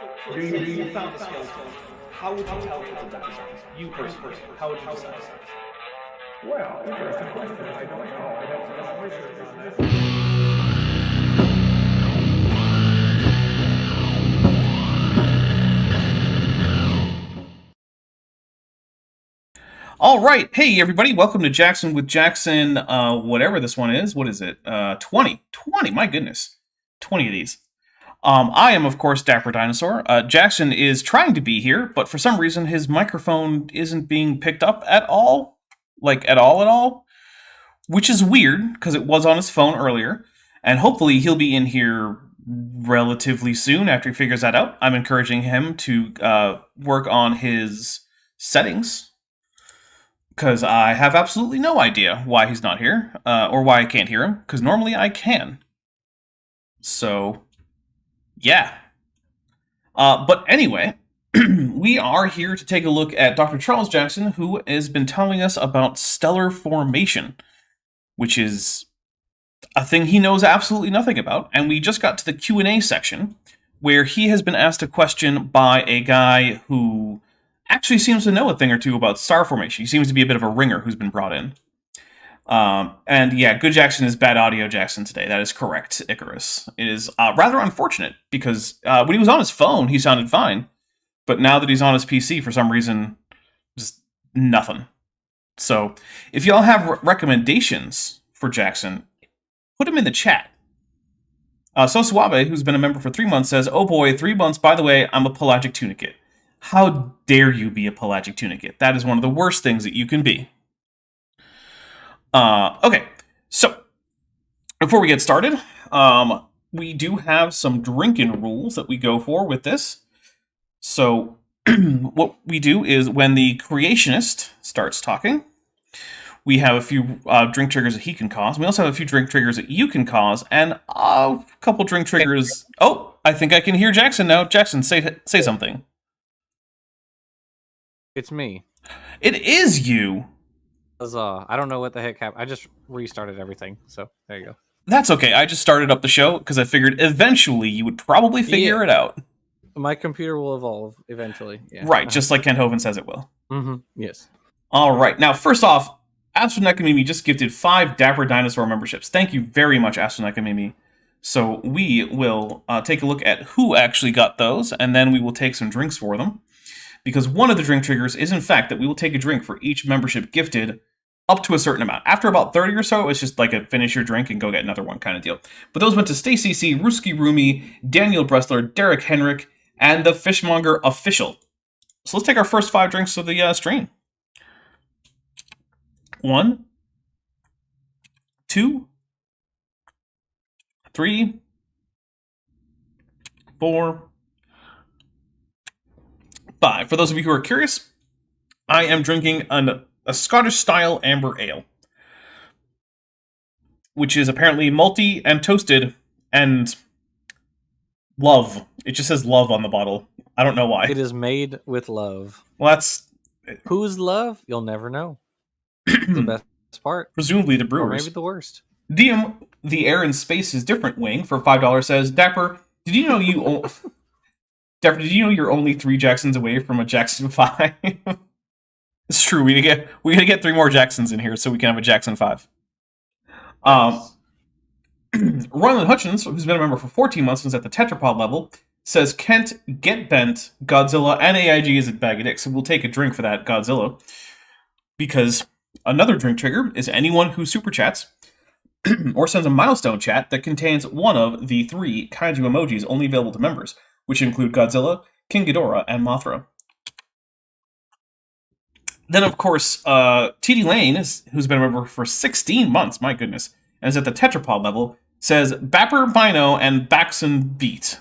So you found the skeleton. How would you tell people that it's you personally? How would you decide? Well, interesting question. I don't know. I'd have to do some research on that. All right. Hey, everybody. Welcome to Jackson with Jackson, whatever this one is. What is it? 20. 20. My goodness. 20 of these. I am, of course, Dapper Dinosaur. Jackson is trying to be here, but for some reason his microphone isn't being picked up at all. Like, at all. Which is weird, because it was on his phone earlier. And hopefully he'll be in here relatively soon after he figures that out. I'm encouraging him to work on his settings, because I have absolutely no idea why he's not here, or why I can't hear him, because normally I can. So, yeah. But anyway, we are here to take a look at Dr. Charles Jackson, who has been telling us about stellar formation, which is a thing he knows absolutely nothing about. And we just got to the Q&A section, where he has been asked a question by a guy who actually seems to know a thing or two about star formation. He seems to be a bit of a ringer who's been brought in. And yeah, good Jackson is bad audio Jackson today. That is correct, Icarus. It is rather unfortunate, because when he was on his phone, he sounded fine. But now that he's on his PC, for some reason, just nothing. So, if y'all have recommendations for Jackson, put them in the chat. So Suave, who's been a member for 3 months, says, "Oh boy, 3 months, by the way, I'm a pelagic tunicate." How dare you be a pelagic tunicate? That is one of the worst things that you can be. Okay, so before we get started, we do have some drinking rules that we go for with this. So what we do is, when the Creationist starts talking, we have a few drink triggers that he can cause. We also have a few drink triggers that you can cause, and a couple drink triggers. Oh, I think I can hear Jackson now. Jackson, say something. It's me. It is you. I don't know what the heck happened. I just restarted everything, so there you go. That's okay. I just started up the show because I figured eventually you would probably figure it out. My computer will evolve eventually. Yeah. Right, just like Ken Hovind says it will. Mm-hmm. Yes. All right. Now, first off, Astronekamimi just gifted 5 Dapper Dinosaur memberships. Thank you very much, Astronekamimi. So we will take a look at who actually got those, and then we will take some drinks for them. Because one of the drink triggers is, in fact, that we will take a drink for each membership gifted up to a certain amount. After about 30 or so, it's just like a finish your drink and go get another one kind of deal. But those went to Stacy C., Ruski Rumi, Daniel Bressler, Derek Henrik, and the Fishmonger Official. So let's take our first 5 drinks of the stream. 1, 2, 3, 4, 5. For those of you who are curious, I am drinking a Scottish-style amber ale, which is apparently malty and toasted and love. It just says love on the bottle. I don't know why. It is made with love. Well, that's... Whose love? You'll never know. The best part. Presumably the Or brewers. maybe the worst. DM, the air in space is different wing, for $5 says, Dapper, did you know Dapper, did you know you're only 3 Jacksons away from a Jackson 5? It's true. We gotta get 3 more Jacksons in here so we can have a Jackson 5. Ronald Hutchins, who's been a member for 14 months and is at the tetrapod level, says, Kent, get bent, Godzilla, and AIG is a bag of dicks, so we'll take a drink for that, Godzilla. Because another drink trigger is anyone who super chats or sends a milestone chat that contains one of the 3 kaiju emojis only available to members, which include Godzilla, King Ghidorah, and Mothra. Then, of course, TD Lane, who's been a member for 16 months, my goodness, and is at the tetrapod level, says, Bapper, Bino, and Baxon Beat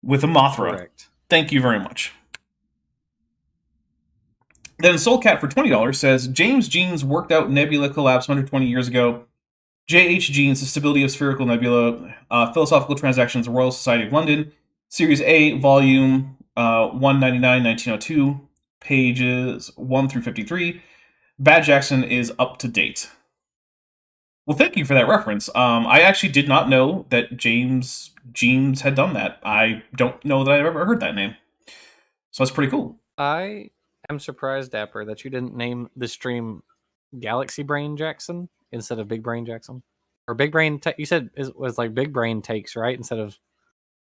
with a Mothra. Correct. Thank you very much. Then Soulcat for $20 says, James Jeans worked out nebula collapse 120 years ago. J.H. Jeans, The Stability of Spherical Nebula, Philosophical Transactions, Royal Society of London, Series A, Volume 199, 1902, pages 1 through 53. Bad Jackson is up to date. Well, thank you for that reference. I actually did not know that James had done that. I don't know that I've ever heard that name. So that's pretty cool. I am surprised, Dapper, that you didn't name the stream Galaxy Brain Jackson instead of Big Brain Jackson. Or Big Brain, you said it was like Big Brain Takes, right? Instead of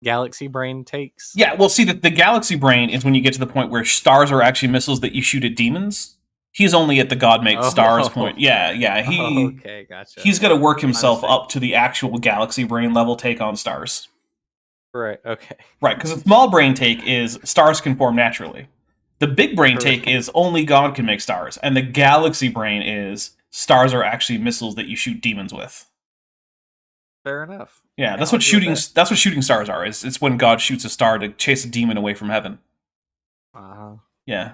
Galaxy Brain Takes? Yeah, well, see, the Galaxy Brain is when you get to the point where stars are actually missiles that you shoot at demons. He's only at the God make stars point. Yeah. Okay, gotcha. He's got to work himself up to the actual Galaxy Brain level take on stars. Right, okay. Right, because the small brain take is stars can form naturally. The big brain take is only God can make stars, and the Galaxy Brain is stars are actually missiles that you shoot demons with. Fair enough. Yeah, that's what shooting stars are. It's when God shoots a star to chase a demon away from heaven. Yeah.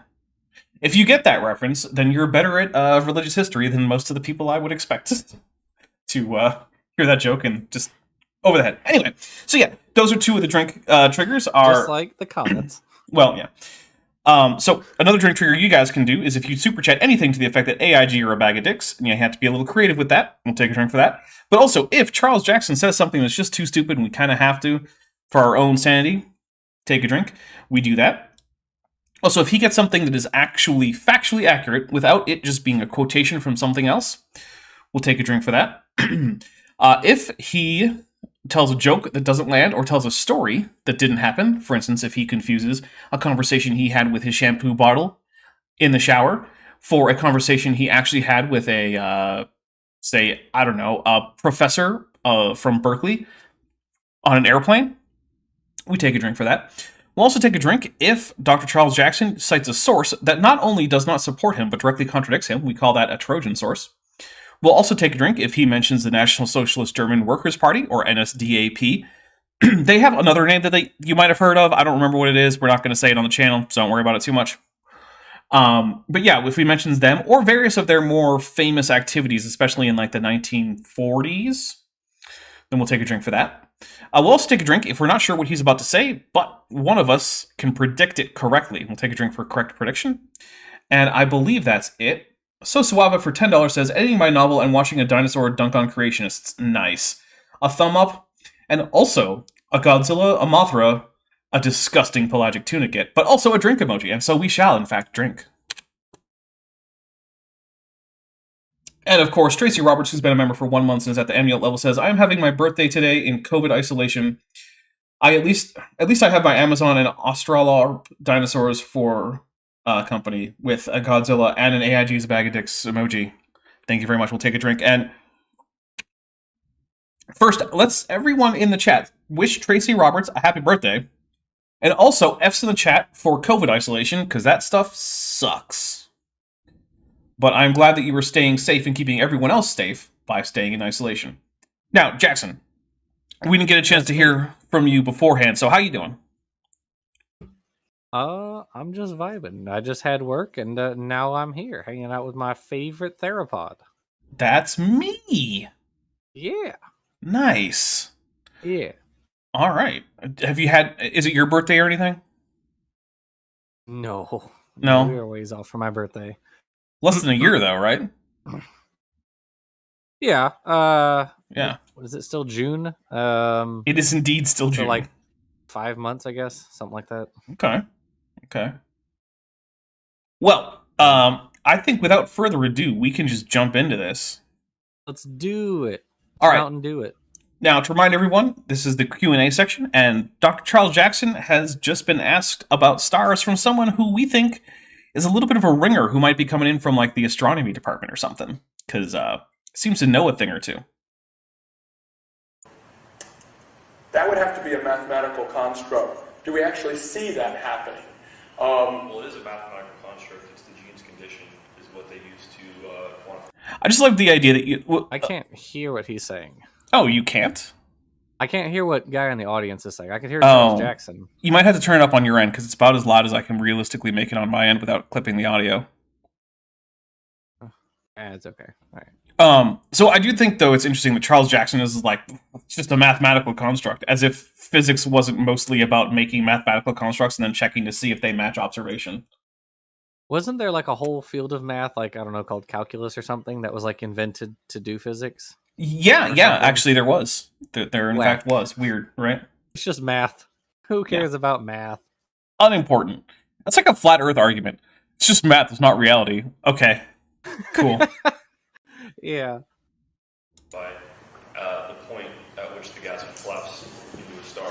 If you get that reference, then you're better at religious history than most of the people I would expect to hear that joke and just over the head. Anyway, so yeah, those are two of the drink triggers. Just like the comments. Well, yeah. So another drink trigger you guys can do is if you super chat anything to the effect that AIG are a bag of dicks, and you have to be a little creative with that. We'll take a drink for that. But also, if Charles Jackson says something that's just too stupid and we kind of have to, for our own sanity, take a drink, we do that. Also, if he gets something that is actually factually accurate without it just being a quotation from something else, we'll take a drink for that. If he tells a joke that doesn't land or tells a story that didn't happen, for instance, if he confuses a conversation he had with his shampoo bottle in the shower for a conversation he actually had with a, say, I don't know, a professor from Berkeley on an airplane, we take a drink for that. We'll also take a drink if Dr. Charles Jackson cites a source that not only does not support him, but directly contradicts him. We call that a Trojan source. We'll also take a drink if he mentions the National Socialist German Workers' Party, or NSDAP. They have another name that you might have heard of. I don't remember what it is. We're not going to say it on the channel, so don't worry about it too much. But yeah, if he mentions them, or various of their more famous activities, especially in like the 1940s, then we'll take a drink for that. We'll also take a drink if we're not sure what he's about to say, but one of us can predict it correctly. We'll take a drink for correct prediction. And I believe that's it. So Suava for $10 says, editing my novel and watching a dinosaur dunk on creationists. Nice. A thumb up. And also a Godzilla, a Mothra, a disgusting pelagic tunicate, but also a drink emoji. And so we shall, in fact, drink. And of course, Tracy Roberts, who's been a member for 1 month and is at the amulet level, says, I am having my birthday today in COVID isolation. At least I have my Amazon and Australorp dinosaurs for company with a Godzilla and an AIG's bag of dicks emoji. Thank you very much. We'll take a drink. And first, let's everyone in the chat wish Tracy Roberts a happy birthday. And also, F's in the chat for COVID isolation, because that stuff sucks. But I'm glad that you were staying safe and keeping everyone else safe by staying in isolation. Now, Jackson, we didn't get a chance to hear from you beforehand, so how you doing? I'm just vibing. I just had work, and now I'm here, hanging out with my favorite theropod. That's me! Yeah. Nice. Yeah. All right. Is it your birthday or anything? No. No? We are ways off for my birthday. Less than a year, though, right? Yeah. Yeah. What is it, still June? It is indeed still June. So like 5 months, I guess. Something like that. Okay. Well, I think without further ado, we can just jump into this. Let's do it. All right. Out and do it. Now, to remind everyone, this is the Q&A section, and Dr. Charles Jackson has just been asked about stars from someone who we think is a little bit of a ringer who might be coming in from, like, the astronomy department or something, because seems to know a thing or two. That would have to be a mathematical construct. Do we actually see that happening? Well, it is a mathematical construct. It's the genes condition is what they use to quantify. I just like the idea that you... I can't hear what he's saying. Oh, you can't? I can't hear what guy in the audience is saying. I can hear Charles Jackson. You might have to turn it up on your end, because it's about as loud as I can realistically make it on my end without clipping the audio. It's okay. All right. So I do think, though, it's interesting that Charles Jackson is like just a mathematical construct, as if physics wasn't mostly about making mathematical constructs and then checking to see if they match observation. Wasn't there like a whole field of math, like, I don't know, called calculus or something that was like invented to do physics? Yeah, Or yeah. something. Actually, there was. There in Whack. fact was. Weird, right? It's just math. Who cares about math? Unimportant. That's like a flat Earth argument. It's just math. It's not reality. Okay, cool. Yeah. by the point at which the gas would collapse into a star.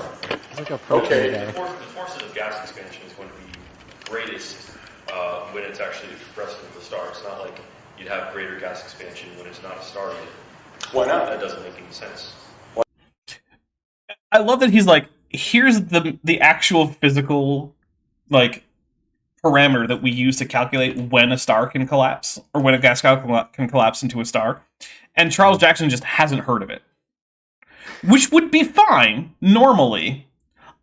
It's like a protein Okay. The, guy. the forces of gas expansion is going to be greatest when it's actually expressed into the star. It's not like you'd have greater gas expansion when it's not a star yet. Why not? That doesn't make any sense. I love that he's like, here's the actual physical like parameter that we use to calculate when a star can collapse or when a gas cloud can collapse into a star, and Charles Jackson just hasn't heard of it, which would be fine normally,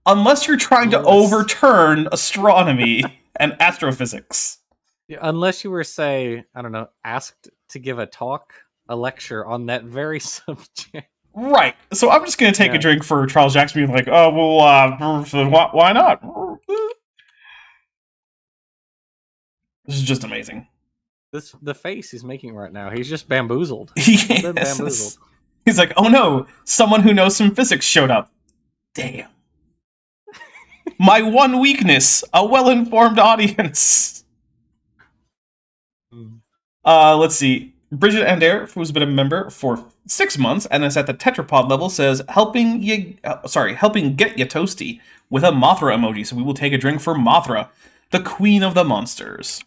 unless you're trying to overturn astronomy and astrophysics. Yeah, unless you were, say, I don't know, asked to give a talk, a lecture on that very subject. Right. So I'm just going to take a drink for Charles Jackson being like, oh, well, why not? This is just amazing. The face he's making right now, he's just bamboozled. Yes. He's been bamboozled. He's like, oh no, someone who knows some physics showed up. Damn. My one weakness, a well-informed audience. Let's see. Bridget Adair, who's been a member for 6 months and is at the tetrapod level, says helping get ya toasty with a Mothra emoji. So we will take a drink for Mothra, the queen of the monsters,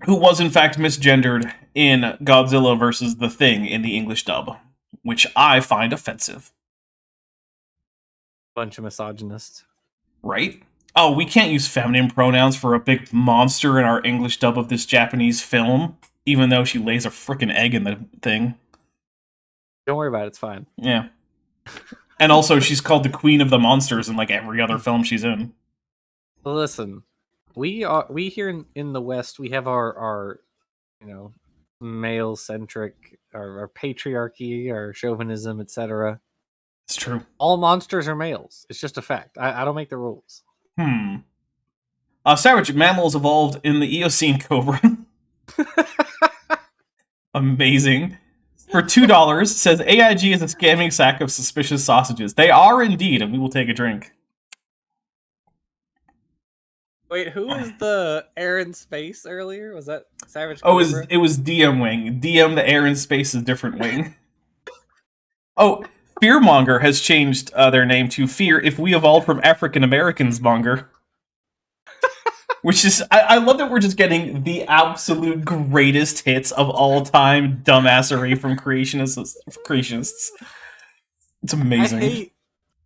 who was in fact misgendered in Godzilla vs. The Thing in the English dub, which I find offensive. Bunch of misogynists. Right? Oh, we can't use feminine pronouns for a big monster in our English dub of this Japanese film, even though she lays a frickin' egg in the thing. Don't worry about it, it's fine. Yeah. And also, she's called the Queen of the Monsters in like every other film she's in. Listen, we here in the West, we have our male centric, our patriarchy, our chauvinism, etc. It's true. All monsters are males. It's just a fact. I don't make the rules. Savage mammals evolved in the Eocene cobra. Amazing. For $2, says AIG is a scamming sack of suspicious sausages. They are indeed, and we will take a drink. Wait, who was the air in space earlier? Was that Savage Oh, Cobra? it was DM Wing. DM the air in space is different wing. Oh, Fearmonger has changed their name to Fear If We Evolved from African Americans Monger. Which is, I love that we're just getting the absolute greatest hits of all time dumbassery from creationists. It's amazing.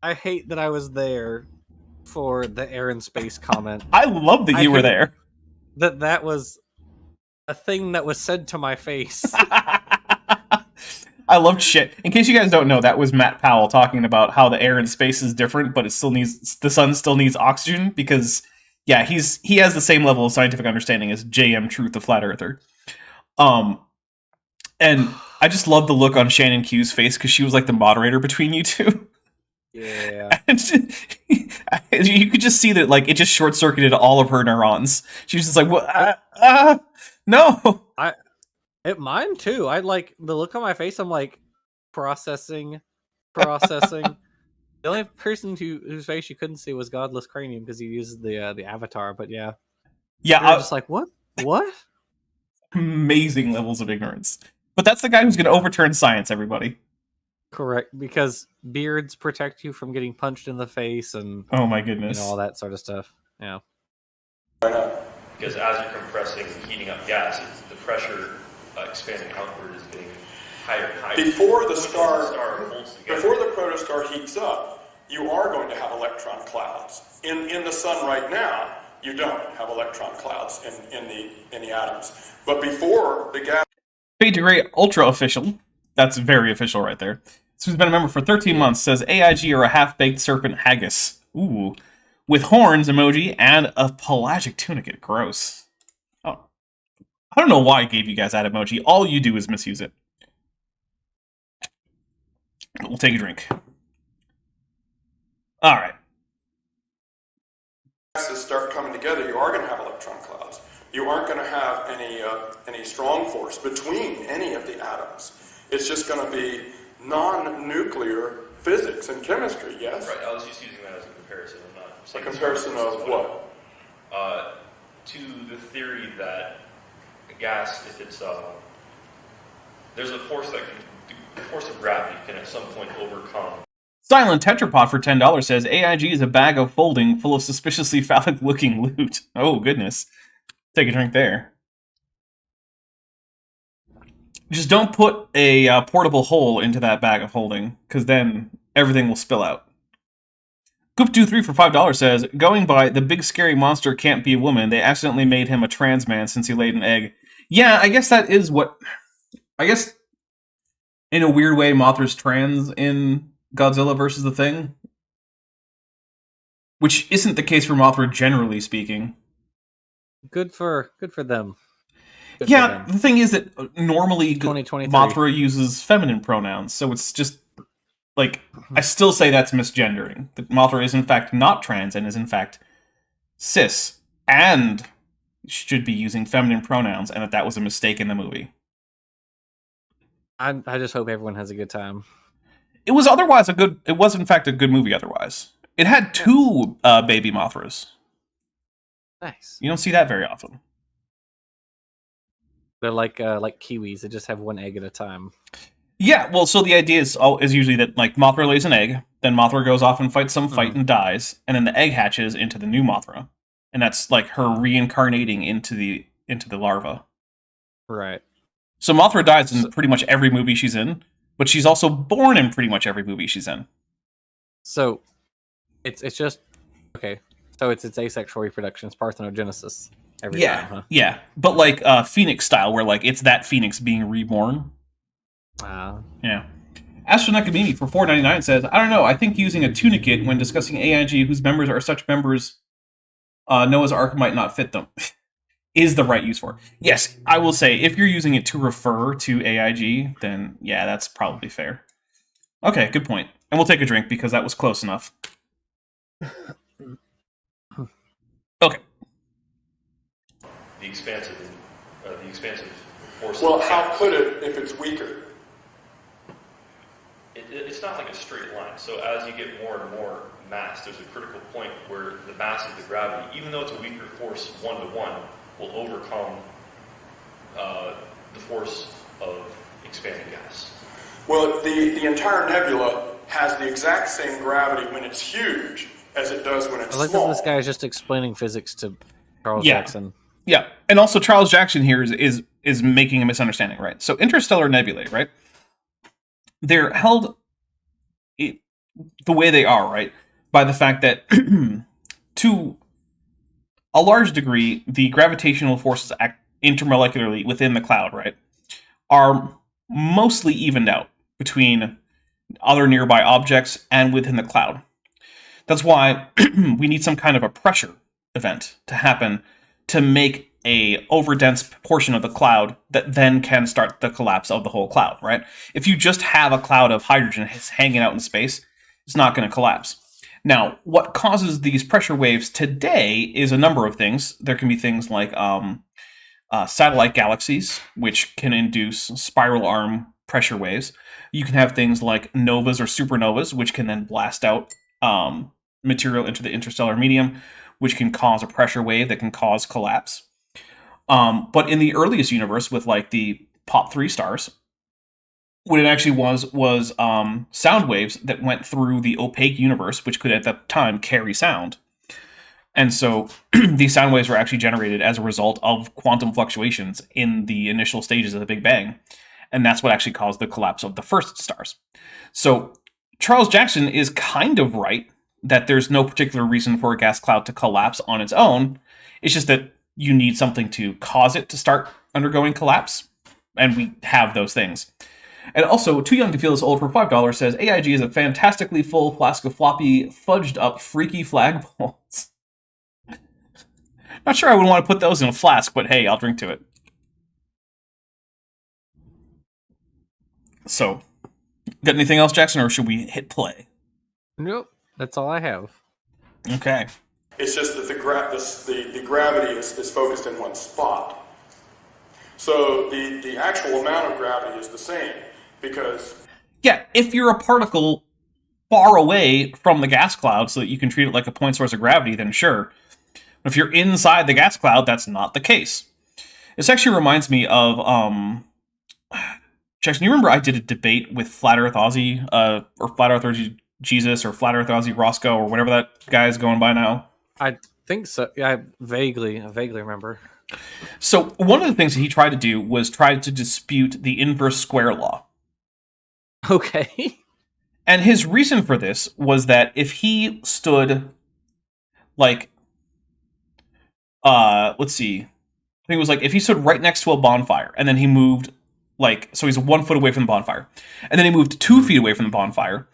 I hate that I was there for the air and space comment. I love that you were there. That was a thing that was said to my face. I loved shit. In case you guys don't know, that was Matt Powell talking about how the air in space is different, but the sun still needs oxygen because, yeah, he has the same level of scientific understanding as JM Truth, the flat earther. And I just love the look on Shannon Q's face because she was like the moderator between you two. Yeah. You could just see that, like, it just short-circuited all of her neurons. She was just like, "What? No." Mine too. I like the look on my face. I'm like processing. The only person whose face you couldn't see was Godless Cranium because he uses the avatar. But yeah, I'm just like, what? Amazing levels of ignorance. But that's the guy who's going to overturn science. Everybody. Correct, because beards protect you from getting punched in the face, and oh my goodness, all that sort of stuff. Yeah. Because as you're compressing, heating up gas, the pressure expanding outward is getting higher and higher. Before the protostar heats up, you are going to have electron clouds. In the sun right now, you don't have electron clouds in the atoms. But before the gas... Fade to Grey Ultra Official. That's very official right there. So he's been a member for 13 months. Says AIG are a half-baked serpent haggis. Ooh. With horns emoji and a pelagic tunicate. Gross. Oh. I don't know why I gave you guys that emoji. All you do is misuse it. We'll take a drink. Alright. Gases start coming together, you are going to have electron clouds. you aren't going to have any strong force between any of the atoms. It's just going to be non-nuclear physics and chemistry, yes? Right, I was just using that as a comparison. I'm not A saying comparison of what? To the theory that a gas, if it's there's a force that the force of gravity can at some point overcome. Silent Tetrapod for $10 says AIG is a bag of folding full of suspiciously phallic-looking loot. Oh goodness, take a drink there. Just don't put a portable hole into that bag of holding, because then everything will spill out. Goop23 for $5 says, going by the big scary monster can't be a woman, they accidentally made him a trans man since he laid an egg. Yeah, I guess that is what... I guess, in a weird way, Mothra's trans in Godzilla vs. the Thing. Which isn't the case for Mothra, generally speaking. Good for them. Good Yeah, for them. the thing is that normally 2023. Mothra uses feminine pronouns, so it's just... Like, I still say that's misgendering. That Mothra is in fact not trans and is in fact cis, and should be using feminine pronouns, and that was a mistake in the movie. I just hope everyone has a good time. It was otherwise it was in fact a good movie otherwise. It had 2 baby Mothras. Nice. You don't see that very often. They're like kiwis. They just have one egg at a time. Yeah, well, so the idea is usually that like Mothra lays an egg, then Mothra goes off and fights some fight and dies, and then the egg hatches into the new Mothra, and that's like her reincarnating into the larva. Right. So Mothra dies in pretty much every movie she's in, but she's also born in pretty much every movie she's in. So it's just okay. So it's asexual reproduction. It's parthenogenesis every time, huh? Yeah, but like Phoenix style, where like it's that Phoenix being reborn. Yeah. Astronakamini for $4.99 says, I don't know, I think using a tunicate when discussing AIG whose members are such members Noah's Ark might not fit them is the right use for it. Yes, I will say, if you're using it to refer to AIG, then yeah, that's probably fair. Okay, good point. And we'll take a drink because that was close enough. Okay. The expansive force. Well, how could it if it's weaker? It's not like a straight line. So as you get more and more mass, there's a critical point where the mass of the gravity, even though it's a weaker force 1-to-1, will overcome the force of expanding gas. Well, the entire nebula has the exact same gravity when it's huge as it does when it's I like small. that this guy is just explaining physics to Charles Jackson. Yeah, and also Charles Jackson here is making a misunderstanding, right? So interstellar nebulae, right? They're held the way they are, right? By the fact that, to a large degree, the gravitational forces act intermolecularly within the cloud, right? Are mostly evened out between other nearby objects and within the cloud. That's why we need some kind of a pressure event to happen to make a overdense portion of the cloud that then can start the collapse of the whole cloud, right? If you just have a cloud of hydrogen hanging out in space, it's not going to collapse. Now, what causes these pressure waves today is a number of things. There can be things like satellite galaxies, which can induce spiral arm pressure waves. You can have things like novas or supernovas, which can then blast out material into the interstellar medium, which can cause a pressure wave that can cause collapse. But in the earliest universe, with like the Pop 3 stars, what it actually was sound waves that went through the opaque universe, which could at that time carry sound. And so these sound waves were actually generated as a result of quantum fluctuations in the initial stages of the Big Bang. And that's what actually caused the collapse of the first stars. So Charles Jackson is kind of right that there's no particular reason for a gas cloud to collapse on its own. It's just that you need something to cause it to start undergoing collapse. And we have those things. And also, Too Young to Feel This Old for $5 says, AIG is a fantastically full flask of floppy, fudged up, freaky flagpoles. Not sure I would want to put those in a flask, but hey, I'll drink to it. So, got anything else, Jackson, or should we hit play? Nope, that's all I have. Okay. It's just that the gravity is focused in one spot. So the actual amount of gravity is the same because... Yeah, if you're a particle far away from the gas cloud so that you can treat it like a point source of gravity, then sure. But if you're inside the gas cloud, that's not the case. This actually reminds me of... Jackson, you remember I did a debate with Flat Earth Aussie, or Flat Earth Jesus, or Flat Earth Aussie Roscoe, or whatever that guy is going by now? I think so. Yeah, I vaguely remember. So one of the things that he tried to do was try to dispute the inverse square law. Okay. And his reason for this was that if he stood, like, let's see, I think it was like if he stood right next to a bonfire, and then he moved, like, so he's 1 foot away from the bonfire, and then he moved 2 feet away from the bonfire,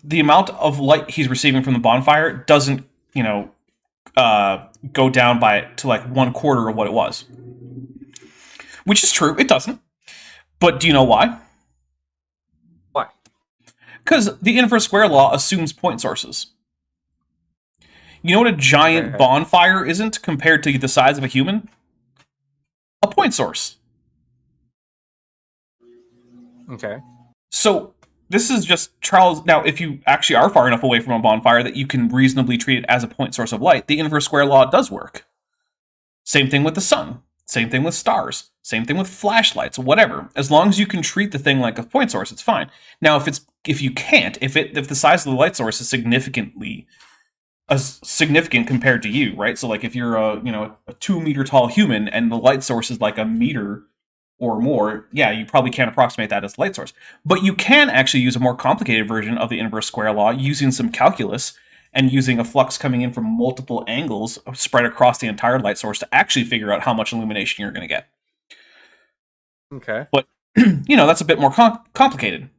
the amount of light he's receiving from the bonfire doesn't, go down to like 1/4 of what it was. Which is true, it doesn't. But do you know why? Why? Because the inverse square law assumes point sources. You know what a giant bonfire isn't compared to the size of a human? A point source. Okay. So this is just Charles. Now, if you actually are far enough away from a bonfire that you can reasonably treat it as a point source of light, the inverse square law does work. Same thing with the sun. Same thing with stars. Same thing with flashlights. Whatever. As long as you can treat the thing like a point source, it's fine. Now, if you can't, if the size of the light source is significant compared to you, right? So, like, if you're a 2 meter tall human and the light source is like a meter or more, yeah, you probably can't approximate that as a light source. But you can actually use a more complicated version of the inverse square law using some calculus and using a flux coming in from multiple angles spread across the entire light source to actually figure out how much illumination you're going to get. Okay. But, that's a bit more complicated.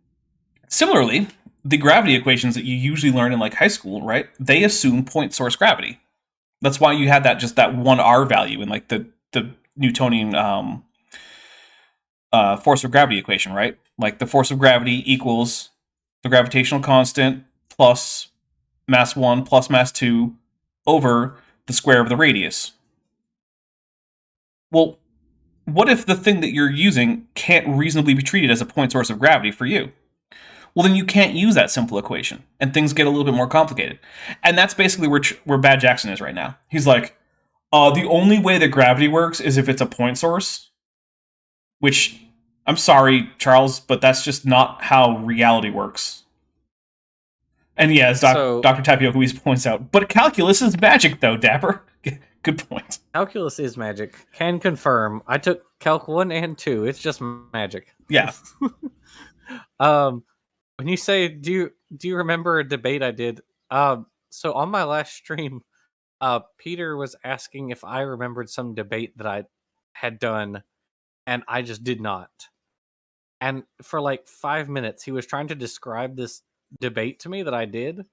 Similarly, the gravity equations that you usually learn in like high school, right? They assume point source gravity. That's why you had that 1R value in like the Newtonian force of gravity equation, right? Like the force of gravity equals the gravitational constant plus mass 1 plus mass 2 over the square of the radius. Well, what if the thing that you're using can't reasonably be treated as a point source of gravity for you? Well, then you can't use that simple equation, and things get a little bit more complicated. And that's basically where Bad Jackson is right now. He's like, the only way that gravity works is if it's a point source, which, I'm sorry, Charles, but that's just not how reality works. And yeah, as Dr. Tapioca always points out, but calculus is magic, though, Dapper. Good point. Calculus is magic. Can confirm. I took Calc 1 and 2. It's just magic. Yeah. When you say, do you remember a debate I did? So on my last stream, Peter was asking if I remembered some debate that I had done, and I just did not. And for like 5 minutes, he was trying to describe this debate to me that I did,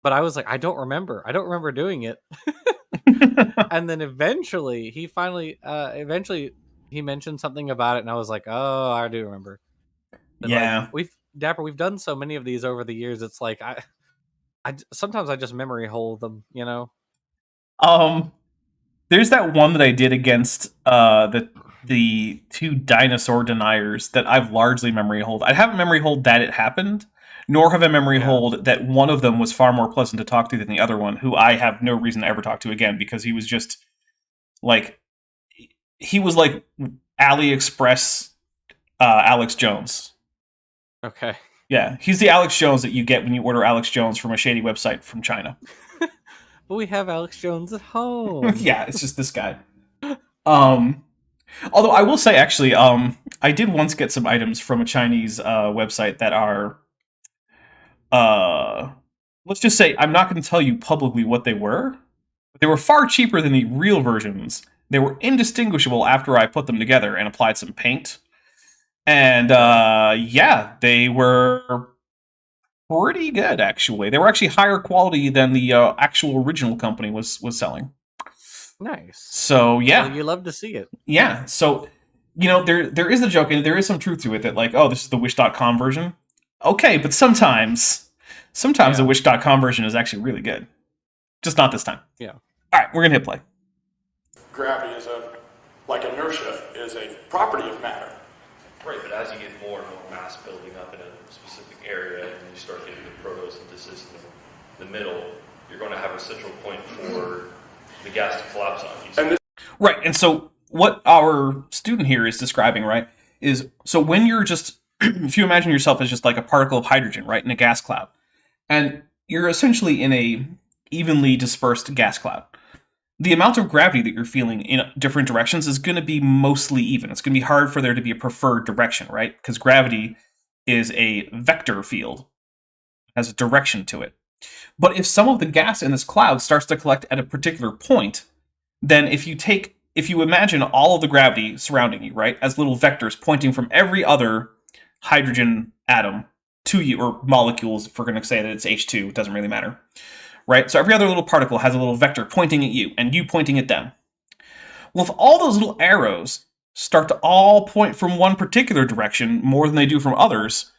but I was like, I don't remember doing it. And then eventually he mentioned something about it, and I was like, oh, I do remember. But yeah, like, we've done so many of these over the years. It's like I sometimes I just memory hole them, There's that one that I did against the two dinosaur deniers that I've largely memory hold. I haven't memory hold that it happened, nor have I memory hold that one of them was far more pleasant to talk to than the other one, who I have no reason to ever talk to again, because he was just like, he was like AliExpress Alex Jones. Okay. Yeah, he's the Alex Jones that you get when you order Alex Jones from a shady website from China. But we have Alex Jones at home. Yeah, it's just this guy. Although I will say, actually, I did once get some items from a Chinese website that are, let's just say, I'm not going to tell you publicly what they were, but they were far cheaper than the real versions. They were indistinguishable after I put them together and applied some paint. And, yeah, they were pretty good, actually. They were actually higher quality than the actual original company was selling. Nice. So, yeah. Well, you love to see it. Yeah, so, there is a joke, and there is some truth to it, that, like, oh, this is the Wish.com version. Okay, but sometimes the Wish.com version is actually really good. Just not this time. Yeah. All right, we're going to hit play. Gravity like inertia, is a property of matter. Right, but as you get more and more mass building up in a specific area, and you start getting the photosynthesis in the middle, you're going to have a central point for the gas to collapse on you. Right, and so what our student here is describing, right, is so when you're just, if you imagine yourself as just like a particle of hydrogen, right, in a gas cloud, and you're essentially in a evenly dispersed gas cloud, the amount of gravity that you're feeling in different directions is going to be mostly even. It's going to be hard for there to be a preferred direction, right? Because gravity is a vector field. It has a direction to it. But if some of the gas in this cloud starts to collect at a particular point, then if you imagine all of the gravity surrounding you, right, as little vectors pointing from every other hydrogen atom to you, or molecules, if we're going to say that it's H2, it doesn't really matter. Right? So every other little particle has a little vector pointing at you, and you pointing at them. Well, if all those little arrows start to all point from one particular direction more than they do from others,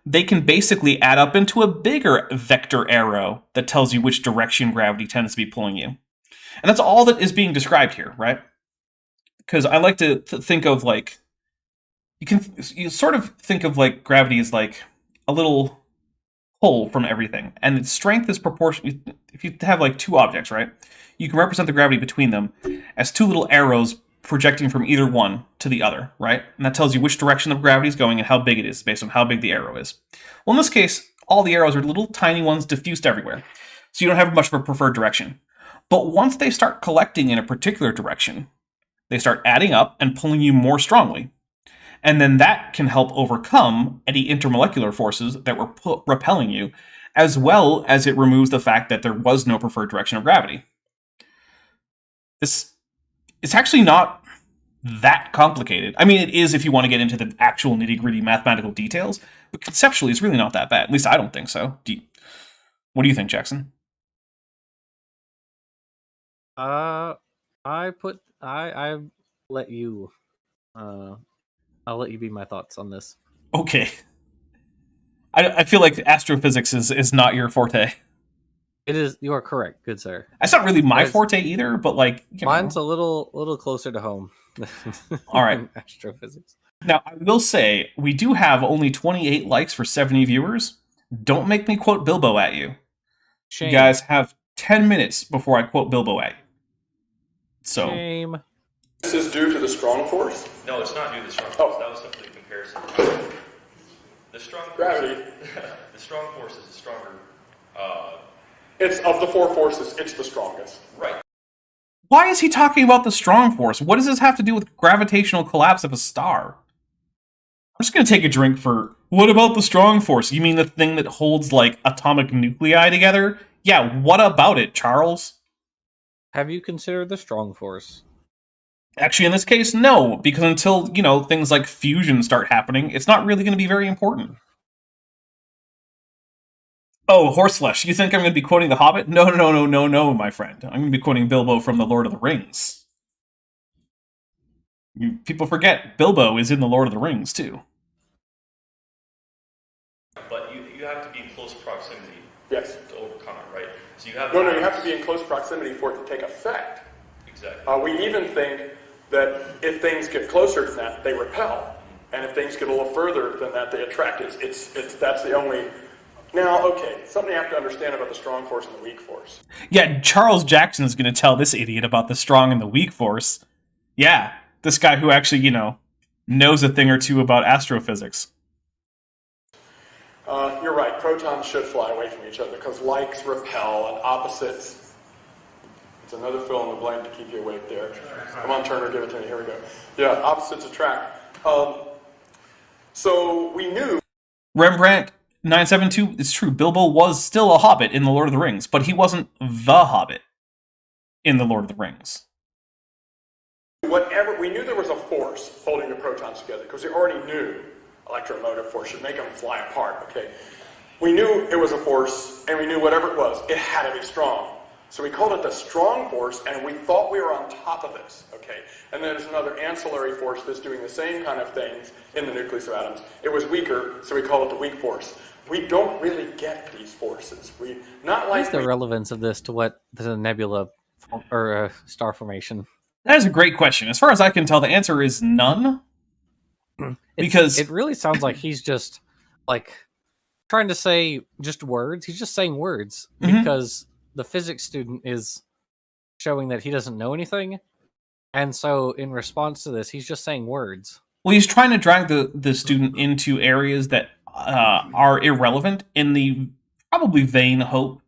they can basically add up into a bigger vector arrow that tells you which direction gravity tends to be pulling you. And that's all that is being described here, right? Because I like to think of like, you sort of think of like gravity as like a little pull from everything, and its strength is proportional. If you have like two objects, right, you can represent the gravity between them as two little arrows projecting from either one to the other, right? And that tells you which direction the gravity is going and how big it is based on how big the arrow is. Well, in this case, all the arrows are little tiny ones diffused everywhere, so you don't have much of a preferred direction. But once they start collecting in a particular direction, they start adding up and pulling you more strongly. And then that can help overcome any intermolecular forces that were repelling you, as well as it removes the fact that there was no preferred direction of gravity. It's actually not that complicated. I mean, it is if you want to get into the actual nitty-gritty mathematical details, but conceptually it's really not that bad. At least I don't think so. What do you think, Jackson? I let you I'll let you be my thoughts on this. Okay. I feel like astrophysics is not your forte. It is. You are correct, good sir. That's not really my forte either, but like, mine's a little closer to home. All right. Astrophysics. Now, I will say, we do have only 28 likes for 70 viewers. Don't make me quote Bilbo at you. Shame. You guys have 10 minutes before I quote Bilbo at you. So. Shame. This is due to the strong force? No, it's not due to the strong force. That was simply a comparison. The strong force, gravity. The strong force is the stronger. It's of the four forces, it's the strongest. Right. Why is he talking about the strong force? What does this have to do with gravitational collapse of a star? I'm just going to take a drink for, what about the strong force? You mean the thing that holds, like, atomic nuclei together? Yeah, what about it, Charles? Have you considered the strong force? Actually, in this case, no, because until, things like fusion start happening, it's not really going to be very important. Oh, horseflesh, you think I'm going to be quoting The Hobbit? No, my friend. I'm going to be quoting Bilbo from The Lord of the Rings. People forget, Bilbo is in The Lord of the Rings, too. But you have to be in close proximity Yes. to overcome it, right? So you have No, you have to be in close proximity for it to take effect. Exactly. We even think that if things get closer than that, they repel. And if things get a little further than that, they attract. That's the only... Now, okay, something you have to understand about the strong force and the weak force. Yeah, Charles Jackson is going to tell this idiot about the strong and the weak force. Yeah, this guy who actually, knows a thing or two about astrophysics. You're right, protons should fly away from each other because likes repel and opposites... It's another fill in the blank to keep you awake there. Come on, Turner, give it to me. Here we go. Yeah, opposites attract. So we knew... Rembrandt 972, it's true, Bilbo was still a hobbit in The Lord of the Rings, but he wasn't the hobbit in The Lord of the Rings. We knew there was a force holding the protons together, because we already knew electromotive force should make them fly apart, okay? We knew it was a force, and we knew whatever it was, it had to be strong. So we called it the strong force, and we thought we were on top of this, okay? And then there's another ancillary force that's doing the same kind of things in the nucleus of atoms. It was weaker, so we call it the weak force. we don't really get these forces. Not What's like the relevance of this to what the nebula or star formation? That is a great question. As far as I can tell, the answer is none. Because it really sounds like he's just like trying to say just words. He's just saying words because the physics student is showing that he doesn't know anything. And so in response to this, he's just saying words. well, he's trying to drag the student into areas that are irrelevant in the probably vain hope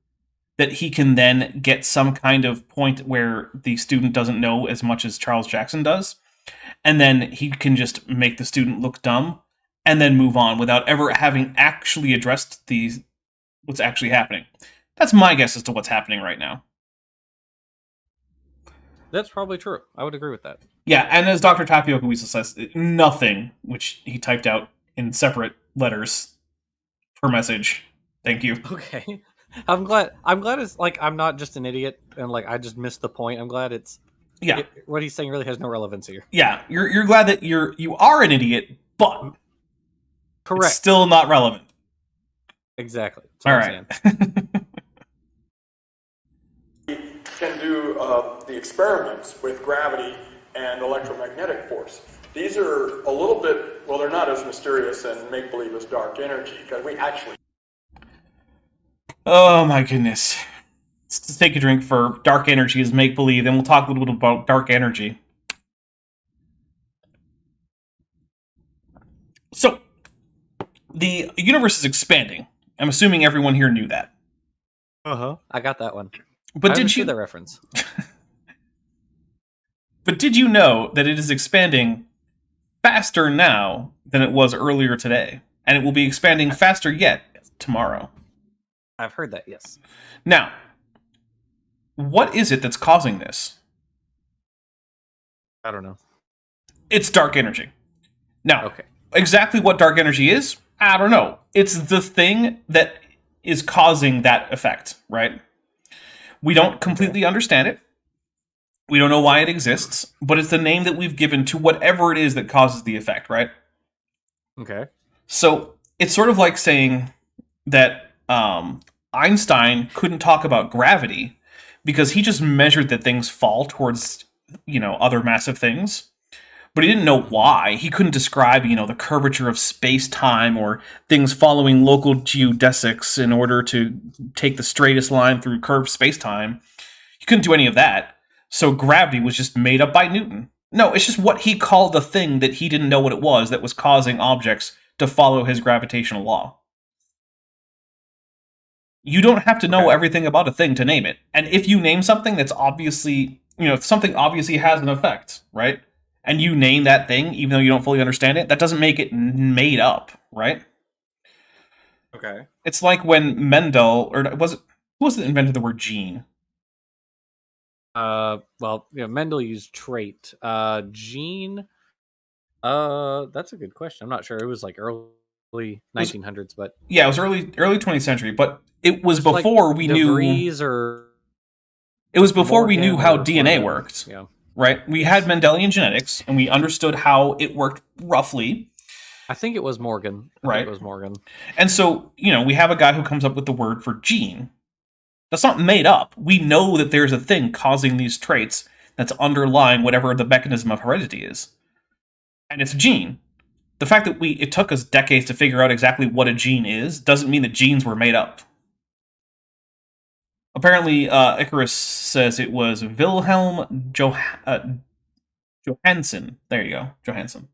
that he can then get some kind of point where the student doesn't know as much as Charles Jackson does. And then he can just make the student look dumb and then move on without ever having actually addressed what's actually happening. That's my guess as to what's happening right now. That's probably true. I would agree with that. Yeah, and as Dr. Tapioca Weasel says, nothing, which he typed out in separate letters per message. Thank you. Okay. I'm glad it's like I'm not just an idiot and like I just missed the point. I'm glad what he's saying really has no relevance here. Yeah, you're glad that you are an idiot, but correct. It's still not relevant. Exactly. All right. can do the experiments with gravity and electromagnetic force. These are a little bit, well, they're not as mysterious and make-believe as dark energy, because we actually... Oh my goodness. Let's take a drink for dark energy as make-believe, then we'll talk a little bit about dark energy. So, the universe is expanding. I'm assuming everyone here knew that. I got that one. But I did you the reference? But did you know that it is expanding faster now than it was earlier today? And it will be expanding faster yet tomorrow. I've heard that, yes. Now, what is it that's causing this? I don't know. It's dark energy. Now, okay. Exactly what dark energy is, I don't know. It's the thing that is causing that effect, right? We don't completely understand it. We don't know why it exists, but it's the name that we've given to whatever it is that causes the effect, right? Okay. So it's sort of like saying that Einstein couldn't talk about gravity because he just measured that things fall towards, other massive things. But he didn't know why. He couldn't describe, the curvature of space-time or things following local geodesics in order to take the straightest line through curved space-time. He couldn't do any of that. So gravity was just made up by Newton. No, it's just what he called the thing that he didn't know what it was that was causing objects to follow his gravitational law. You don't have to know everything about a thing to name it. And if you name something that's obviously, if something obviously has an effect, right? And you name that thing, even though you don't fully understand it, that doesn't make it made up, right? Okay. It's like when Mendel, who was it invented the word gene? Mendel used trait. Gene. That's a good question. I'm not sure. It was like early 1900s, but yeah, it was early 20th century. But it was before we knew. It was before we knew how DNA worked. Yeah. Right. We had Mendelian genetics, and we understood how it worked roughly. I think it was Morgan. Right. It was Morgan. And so, we have a guy who comes up with the word for gene. That's not made up. We know that there's a thing causing these traits that's underlying whatever the mechanism of heredity is. And it's a gene. The fact that it took us decades to figure out exactly what a gene is doesn't mean that genes were made up. Apparently, Icarus says it was Wilhelm Johansen. There you go, Johansen.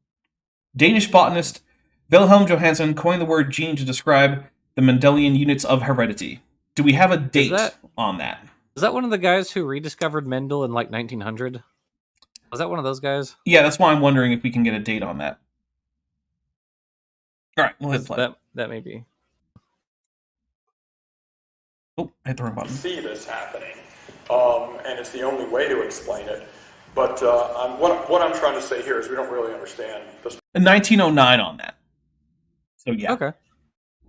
Danish botanist Wilhelm Johansen coined the word gene to describe the Mendelian units of heredity. Do we have a date on that? Is that one of the guys who rediscovered Mendel in like 1900? Was that one of those guys? Yeah, that's why I'm wondering if we can get a date on that. All right, we'll hit play. That may be. Oh, I hit the wrong button. See this happening, and it's the only way to explain it. But what I'm trying to say here is we don't really understand the 1909 on that. So yeah. Okay.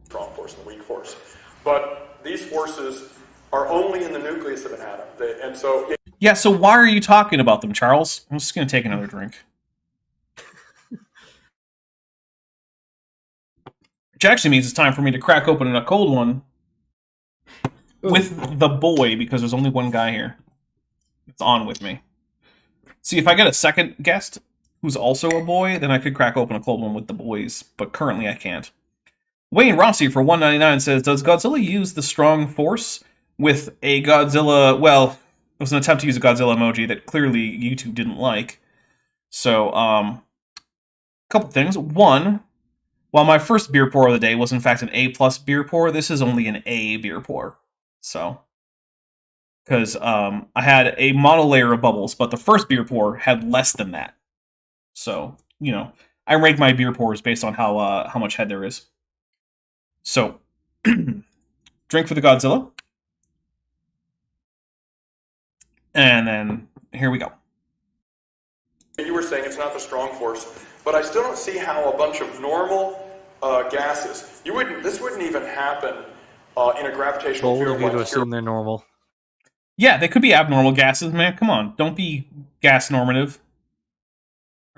Strong force and the weak force. But these forces are only in the nucleus of an atom. Yeah, so why are you talking about them, Charles? I'm just going to take another drink. Which actually means it's time for me to crack open a cold one with the boy, because there's only one guy here. It's on with me. See, if I get a second guest who's also a boy, then I could crack open a cold one with the boys, but currently I can't. Wayne Rossi for $1.99 says, does Godzilla use the strong force with a Godzilla... Well, it was an attempt to use a Godzilla emoji that clearly YouTube didn't like. So, a couple things. One, while my first beer pour of the day was in fact an A+ beer pour, this is only an A beer pour. So... Because I had a monolayer of bubbles, but the first beer pour had less than that. So, you know, I rank my beer pours based on how much head there is. So, drink for the Godzilla. And then, here we go. You were saying it's not the strong force, but I still don't see how a bunch of normal gases, this wouldn't even happen in a gravitational Bold field of you like to assume they're normal. Yeah, they could be abnormal gases, man. Come on, don't be gas normative.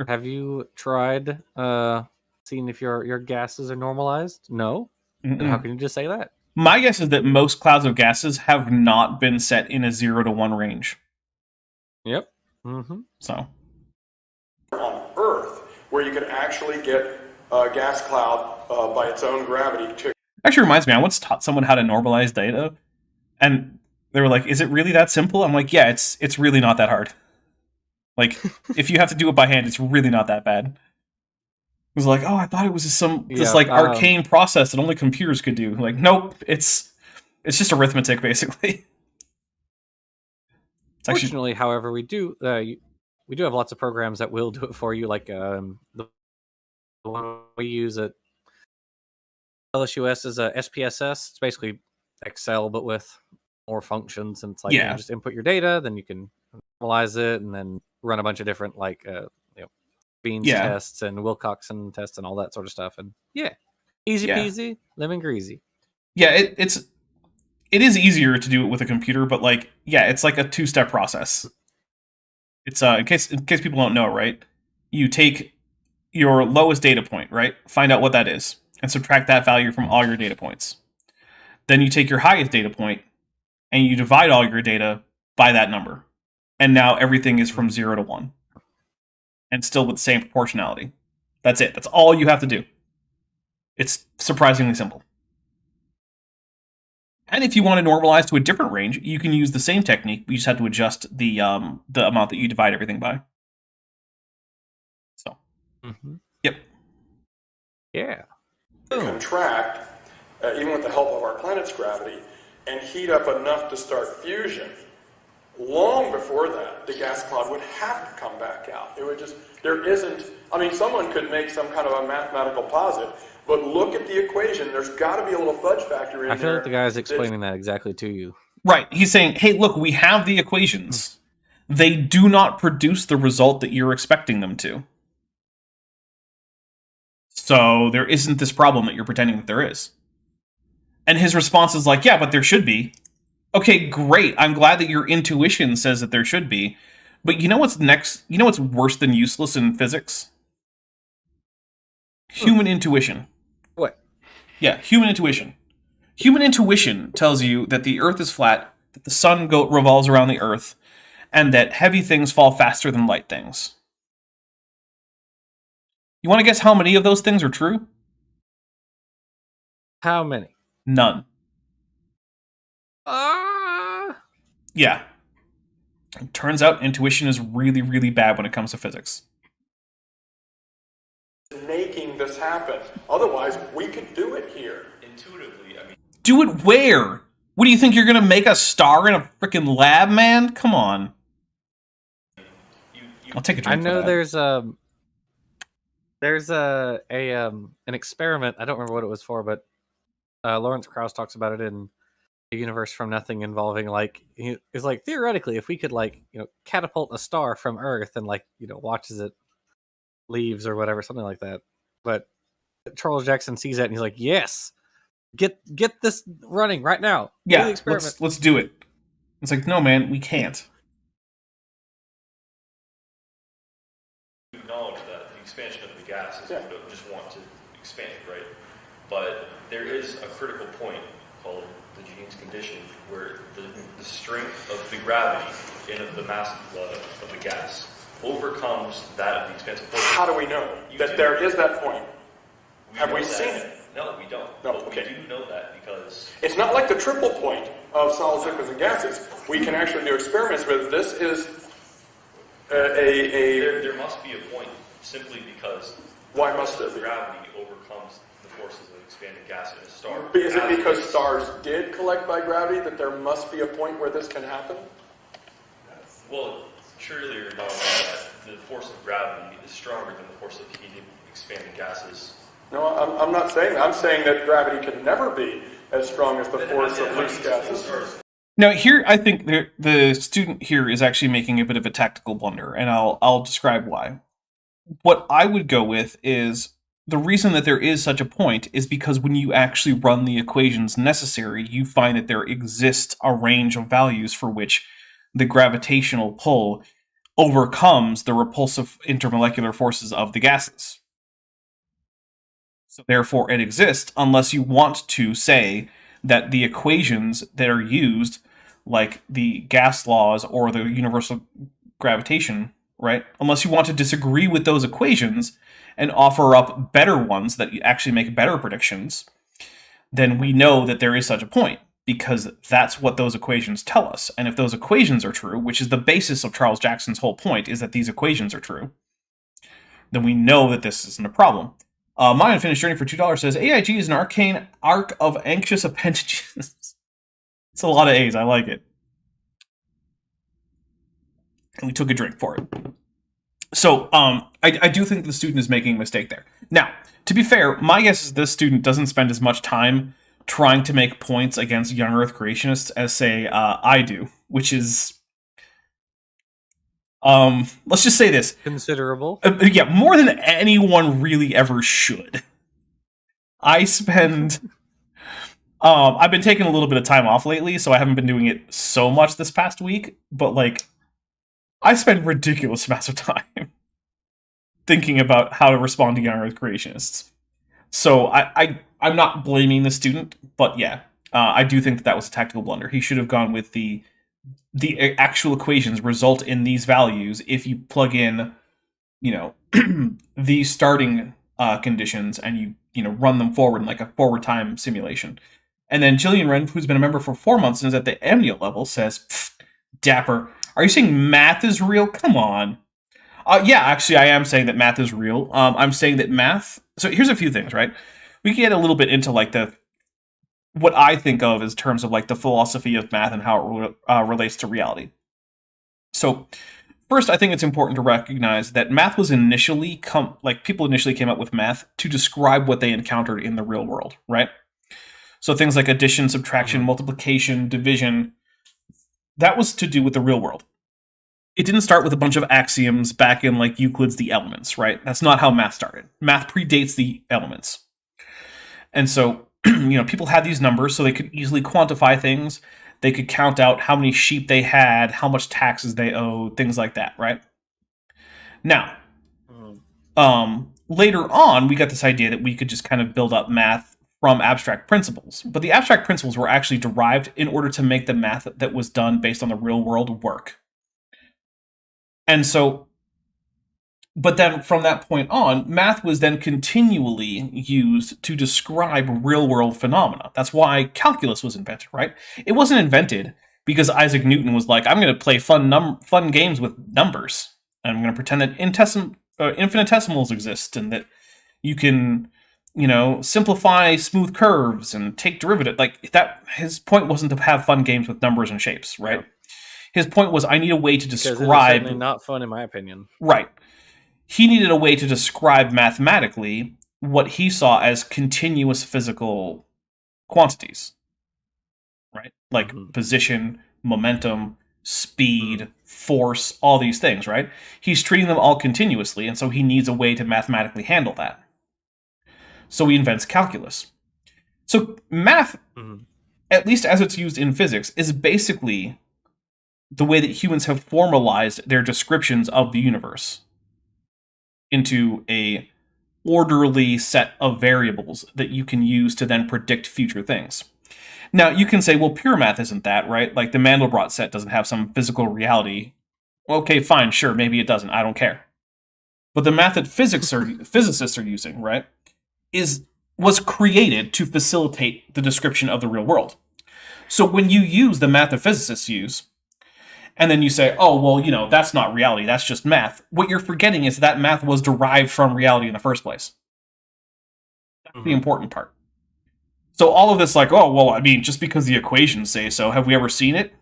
Have you tried seeing if your gases are normalized? No. Then how can you just say that? My guess is that most clouds of gases have not been set in a 0 to 1 range. Yep. Mm-hmm. So. on Earth, where you could actually get a gas cloud by its own gravity to... Actually reminds me, I once taught someone how to normalize data, and they were like, is it really that simple? I'm like, yeah, it's really not that hard. Like, if you have to do it by hand, it's really not that bad. It was like, oh, I thought it was this arcane process that only computers could do. Like, nope, it's just arithmetic, basically. Fortunately, however, we do have lots of programs that will do it for you, like the one we use at LSUS is a SPSS. It's basically Excel, but with more functions, and it's like you just input your data, then you can normalize it, and then run a bunch of different Beans tests and Wilcoxon tests and all that sort of stuff. And easy peasy, lemon greasy. Yeah, it is easier to do it with a computer, but it's like a 2-step process. It's in case people don't know, right? You take your lowest data point, right? Find out what that is, and subtract that value from all your data points. Then you take your highest data point, and you divide all your data by that number. And now everything is from 0 to 1. And still with the same proportionality. That's it. That's all you have to do. It's surprisingly simple. And if you want to normalize to a different range, you can use the same technique. You just have to adjust the amount that you divide everything by. So, Yep. Yeah. Contract, even with the help of our planet's gravity, and heat up enough to start fusion. Long before that, the gas cloud would have to come back out. It would someone could make some kind of a mathematical posit, but look at the equation. There's got to be a little fudge factor in there. I feel like the guy's explaining that exactly to you. Right. He's saying, hey, look, we have the equations. They do not produce the result that you're expecting them to. So there isn't this problem that you're pretending that there is. And his response is like, yeah, but there should be. Okay, great. I'm glad that your intuition says that there should be. But you know what's next? You know what's worse than useless in physics? Human intuition. What? Yeah, human intuition. Human intuition tells you that the Earth is flat, that the sun revolves around the Earth, and that heavy things fall faster than light things. You want to guess how many of those things are true? How many? None. Yeah. It turns out intuition is really, really bad when it comes to physics. Making this happen. Otherwise, we could do it here. Intuitively, I mean... Do it where? What do you think, you're going to make a star in a freaking lab, man? Come on. I'll take a drink. I know there's an experiment. I don't remember what it was for, but Lawrence Krauss talks about it in A Universe from Nothing, involving it's like theoretically if we could catapult a star from Earth and watch as it leaves or whatever, something like that. But Charles Jackson sees that and he's like, yes, get this running right now. Yeah, let's do it. It's like, no, man, we can't. Acknowledge that the expansion of the gas is going to just want to expand, right? But there is a critical point called the Jeans condition where the strength of the gravity and of the mass of the gas overcomes that of the expansive force. How do we know that there is that point? Have we seen it? No, we don't. No, but okay. we do know that because It's not like the triple point of solids, liquids, and gases. We can actually do experiments with this. Is there must be a point simply because why must there be? gravity overcomes the forces of expanding gas in a star. Is it because stars did collect by gravity that there must be a point where this can happen? Well, surely you're not saying that the force of gravity is stronger than the force of heating expanding gases. No, I'm not saying that. I'm saying that gravity can never be as strong as the force of loose gases. Now, here, I think the student here is actually making a bit of a tactical blunder, and I'll describe why. What I would go with is the reason that there is such a point is because when you actually run the equations necessary, you find that there exists a range of values for which the gravitational pull overcomes the repulsive intermolecular forces of the gases. So therefore, it exists unless you want to say that the equations that are used, like the gas laws or the universal gravitation, right? Unless you want to disagree with those equations and offer up better ones that actually make better predictions, then we know that there is such a point, because that's what those equations tell us. And if those equations are true, which is the basis of Charles Jackson's whole point, is that these equations are true, then we know that this isn't a problem. My Unfinished Journey for $2 says, AIG is an arcane arc of anxious appendages. It's a lot of A's. I like it. And we took a drink for it. So, I do think the student is making a mistake there. Now, to be fair, my guess is this student doesn't spend as much time trying to make points against young Earth creationists as, say, I do, which is... let's just say this. Considerable. Yeah, more than anyone really ever should. I spend... I've been taking a little bit of time off lately, so I haven't been doing it so much this past week, but, like, I spend ridiculous amounts of time thinking about how to respond to young Earth creationists. So I'm not blaming the student, but yeah, I do think that was a tactical blunder. He should have gone with the actual equations result in these values if you plug in, the starting conditions and you run them forward in like a forward time simulation. And then Jillian Wren, who's been a member for 4 months and is at the amnio level, says, Dapper, are you saying math is real? Come on. Yeah, actually, I am saying that math is real. I'm saying that math... So here's a few things, right? We can get a little bit into like what I think of as terms of like the philosophy of math and how it relates to reality. So first, I think it's important to recognize that math was initially... people initially came up with math to describe what they encountered in the real world, right? So things like addition, subtraction, multiplication, division, that was to do with the real world. It didn't start with a bunch of axioms back in like Euclid's The Elements, right? That's not how math started. Math predates the elements. And so, people had these numbers so they could easily quantify things. They could count out how many sheep they had, how much taxes they owed, things like that, right? Now, later on, we got this idea that we could just kind of build up math from abstract principles. But the abstract principles were actually derived in order to make the math that was done based on the real world work. And so, but then from that point on, math was then continually used to describe real world phenomena. That's why calculus was invented, right? It wasn't invented because Isaac Newton was like, I'm going to play fun games with numbers. I'm going to pretend that infinitesimals exist and that you can, simplify smooth curves and take derivative. Like that, his point wasn't to have fun games with numbers and shapes, right? Yeah. His point was, I need a way to describe... Because it's certainly not fun, in my opinion. Right. He needed a way to describe mathematically what he saw as continuous physical quantities. Right? Like position, momentum, speed, force, all these things, right? He's treating them all continuously, and so he needs a way to mathematically handle that. So he invents calculus. So math, at least as it's used in physics, is basically the way that humans have formalized their descriptions of the universe into a orderly set of variables that you can use to then predict future things. Now, you can say, well, pure math isn't that, right? Like the Mandelbrot set doesn't have some physical reality. Okay, fine, sure, maybe it doesn't. I don't care. But the math that physicists are using, right, was created to facilitate the description of the real world. So when you use the math that physicists use, and then you say, oh, well, you know, that's not reality, that's just math. What you're forgetting is that math was derived from reality in the first place. That's the important part. So all of this, like, oh, well, I mean, just because the equations say so, have we ever seen it?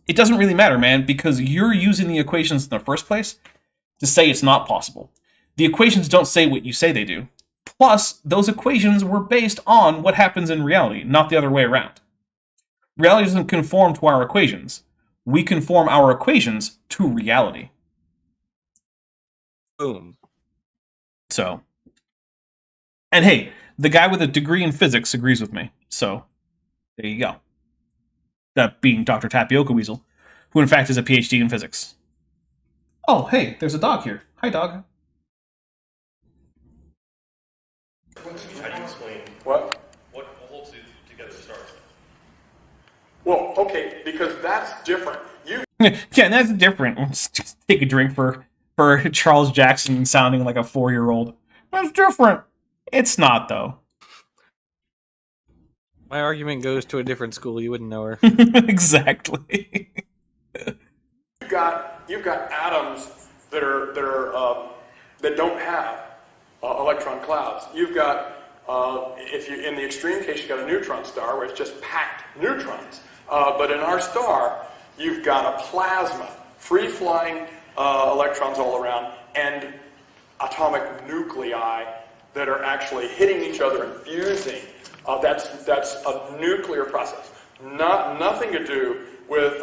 It doesn't really matter, man, because you're using the equations in the first place to say it's not possible. The equations don't say what you say they do. Plus, those equations were based on what happens in reality, not the other way around. Reality doesn't conform to our equations. We conform our equations to reality. Boom. So, and hey, the guy with a degree in physics agrees with me. So, there you go. That being Dr. Tapioca Weasel, who in fact is a PhD in physics. Oh, hey, there's a dog here. Hi, dog. How do you explain What? what holds it together stars? Well, okay, because that's different. You Yeah, that's different. Let's just take a drink for Charles Jackson sounding like a 4-year-old. That's different. It's not, though. My argument goes to a different school. You wouldn't know her. Exactly. you've got atoms that don't have electron clouds. You've got if you in the extreme case, you've got a neutron star where it's just packed neutrons. But in our star, you've got a plasma, free-flying electrons all around, and atomic nuclei that are actually hitting each other and fusing. That's a nuclear process. Nothing to do with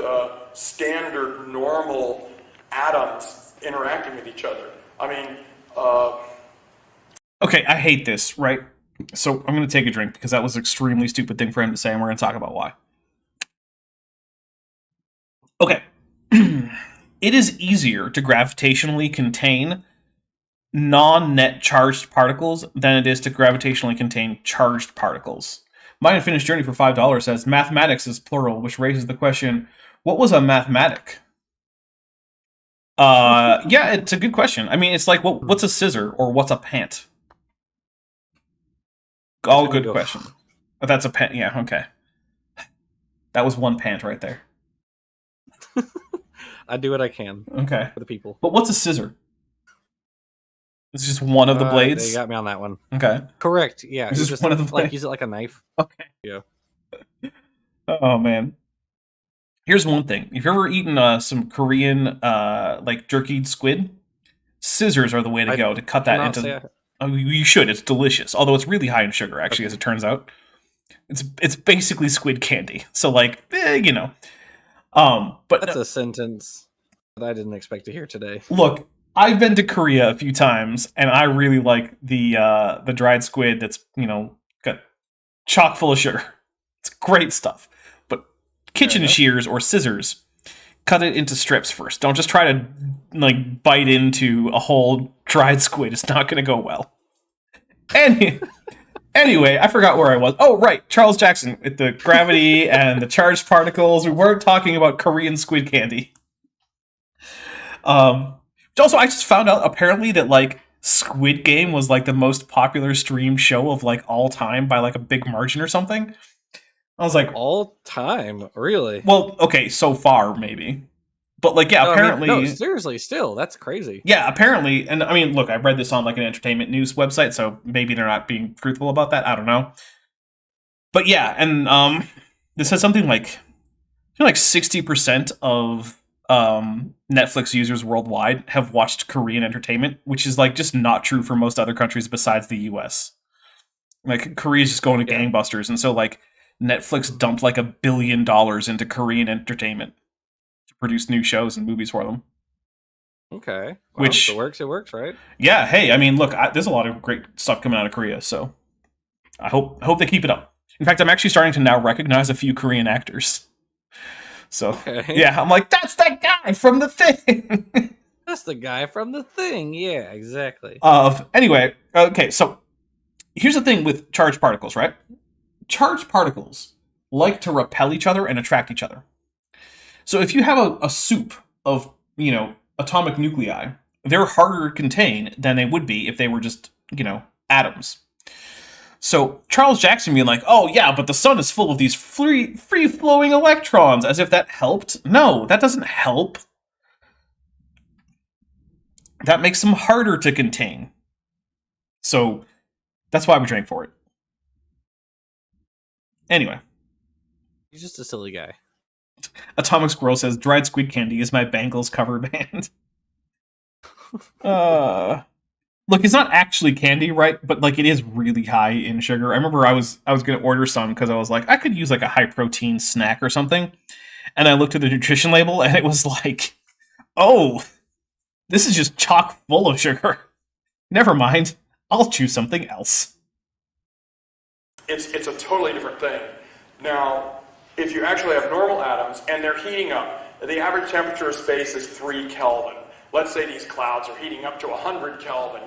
standard, normal atoms interacting with each other. I mean... Okay, I hate this, right? So I'm going to take a drink because that was an extremely stupid thing for him to say, and we're going to talk about why. Okay. It is easier to gravitationally contain non-net charged particles than it is to gravitationally contain charged particles. My Unfinished Journey for $5 says, mathematics is plural, which raises the question, what was a mathematic? Yeah, it's a good question. I mean, it's like, what's a scissor or what's a pant? All good question. Oh, that's a pant. Yeah, okay. That was one pant right there. I do what I can. Okay. For the people. But what's a scissor? It's just one of the blades? They got me on that one. Okay. Correct. Yeah. It's just one of the blades? Like, use it like a knife. Okay. Yeah. Oh, man. Here's one thing. If you've ever eaten some Korean, like, jerkied squid, scissors are the way to go to cut that into... Oh, you should. It's delicious. Although it's really high in sugar, actually, as it turns out. It's basically squid candy. So, like, you know. But that's a sentence that I didn't expect to hear today. Look, I've been to Korea a few times, and I really like the dried squid that's, you know, got chock full of sugar. It's great stuff. But kitchen shears or scissors, cut it into strips first. Don't just try to, like, bite into a whole dried squid. It's not going to go well. Anyway, I forgot where I was. Oh, right. Charles Jackson with the gravity and the charged particles. We weren't talking about Korean squid candy. Also, I just found out apparently that, like, Squid Game was, like, the most popular streamed show of, like, all time by, like, a big margin or something. I was like... All time? Really? Well, okay, so far, maybe. But, like, yeah, apparently... no, seriously, still, that's crazy. Yeah, apparently, and I mean, look, I read this on, like, an entertainment news website, so maybe they're not being truthful about that, I don't know. But yeah, and, this says something like 60% of, Netflix users worldwide have watched Korean entertainment, which is, like, just not true for most other countries besides the US. Like, Korea's just going to gangbusters, and so, like, Netflix dumped, like, $1 billion into Korean entertainment to produce new shows and movies for them. Okay. Well, Which... if it works, right? Yeah, hey, I mean, look, there's a lot of great stuff coming out of Korea, so I hope they keep it up. In fact, I'm actually starting to now recognize a few Korean actors. So, yeah, I'm like, that's that guy from The Thing! That's the guy from the thing. Yeah, exactly. Anyway, okay, so here's the thing with charged particles, right? Charged particles like to repel each other and attract each other. So if you have a soup of, atomic nuclei, they're harder to contain than they would be if they were just, atoms. So Charles Jackson being like, oh yeah, but the sun is full of these free-flowing electrons, as if that helped. No, that doesn't help. That makes them harder to contain. So that's why we drank for it. Anyway. He's just a silly guy. Atomic Squirrel says, dried squid candy is my Bangles cover band. Look, it's not actually candy, right? But like, it is really high in sugar. I remember I was gonna order some because I was like, I could use like a high protein snack or something. And I looked at the nutrition label and it was like, oh, this is just chock full of sugar. Never mind. I'll choose something else. It's a totally different thing. Now, if you actually have normal atoms and they're heating up, the average temperature of space is 3 Kelvin. Let's say these clouds are heating up to 100 Kelvin,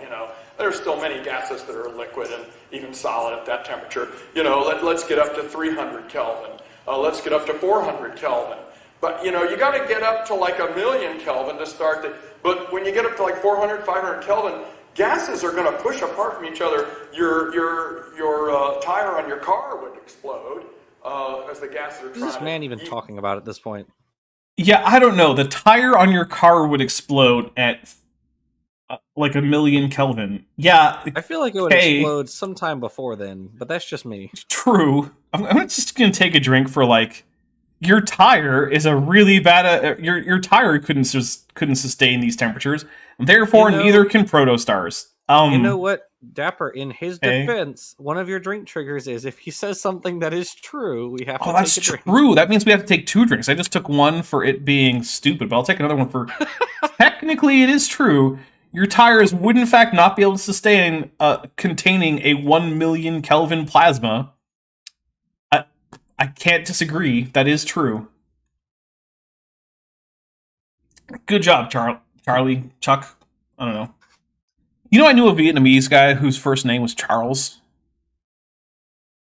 There's still many gases that are liquid and even solid at that temperature. Let's get up to 300 Kelvin. Let's get up to 400 Kelvin. But, you got to get up to like 1,000,000 Kelvin to start the... But when you get up to like 400, 500 Kelvin, gases are going to push apart from each other. Your tire on your car would explode as the gases are trying to... Is this man even talking about at this point? Yeah, I don't know. The tire on your car would explode at like 1,000,000 Kelvin. Yeah. I feel like it would explode sometime before then, but that's just me. True. I'm just going to take a drink for like... Your tire is a really bad... your tire couldn't sustain these temperatures. Therefore, neither can protostars. You know what, Dapper, in his defense, one of your drink triggers is if he says something that is true, we have to take a drink. Oh, that's true. That means we have to take 2 drinks. I just took one for it being stupid, but I'll take another one for... Technically, it is true. Your tires would, in fact, not be able to sustain containing a 1,000,000 Kelvin plasma. I can't disagree. That is true. Good job, Charlie. Chuck. I don't know. I knew a Vietnamese guy whose first name was Charles.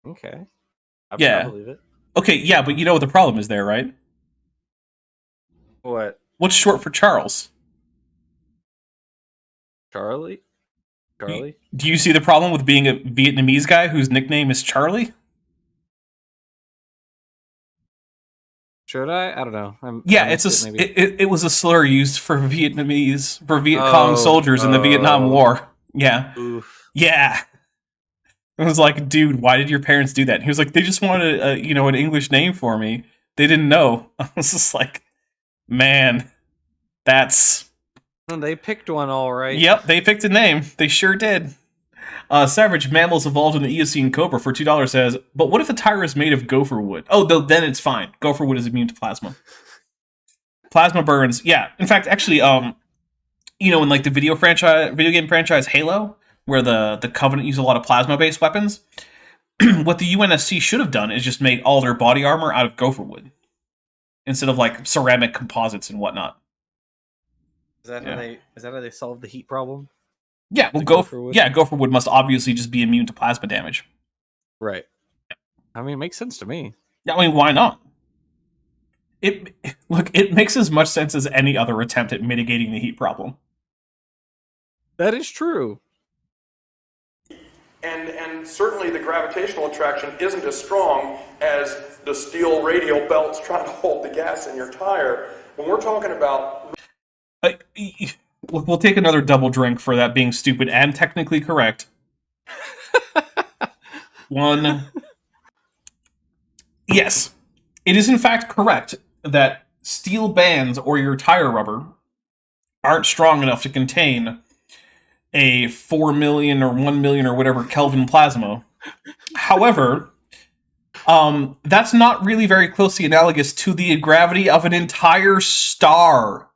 Okay. I believe it. Okay, yeah, but you know what the problem is there, right? What? What's short for Charles? Charlie? Charlie? Do you see the problem with being a Vietnamese guy whose nickname is Charlie? Should I? I don't know. It was a slur used for Viet Cong soldiers in the Vietnam War. Yeah. Oof. Yeah. It was like, dude, why did your parents do that? He was like, they just wanted an English name for me. They didn't know. I was just like, man, that's... They picked one all right. Yep, they picked a name. They sure did. Savage Mammals Evolved in the Eocene Cobra for $2 says, but what if the tire is made of gopher wood? Oh, then it's fine. Gopher wood is immune to plasma. Plasma burns. Yeah. In fact, actually, in like the video game franchise Halo, where the Covenant use a lot of plasma-based weapons, what the UNSC should have done is just made all their body armor out of gopher wood instead of like ceramic composites and whatnot. Is that how they solve the heat problem? Yeah, well, gopher wood must obviously just be immune to plasma damage. Right. I mean, it makes sense to me. I mean, why not? It makes as much sense as any other attempt at mitigating the heat problem. That is true. And certainly the gravitational attraction isn't as strong as the steel radial belts trying to hold the gas in your tire. When we're talking about... We'll take another double drink for that being stupid and technically correct. One. Yes. It is in fact correct that steel bands or your tire rubber aren't strong enough to contain a 4 million or 1 million or whatever Kelvin plasma. However, that's not really very closely analogous to the gravity of an entire star,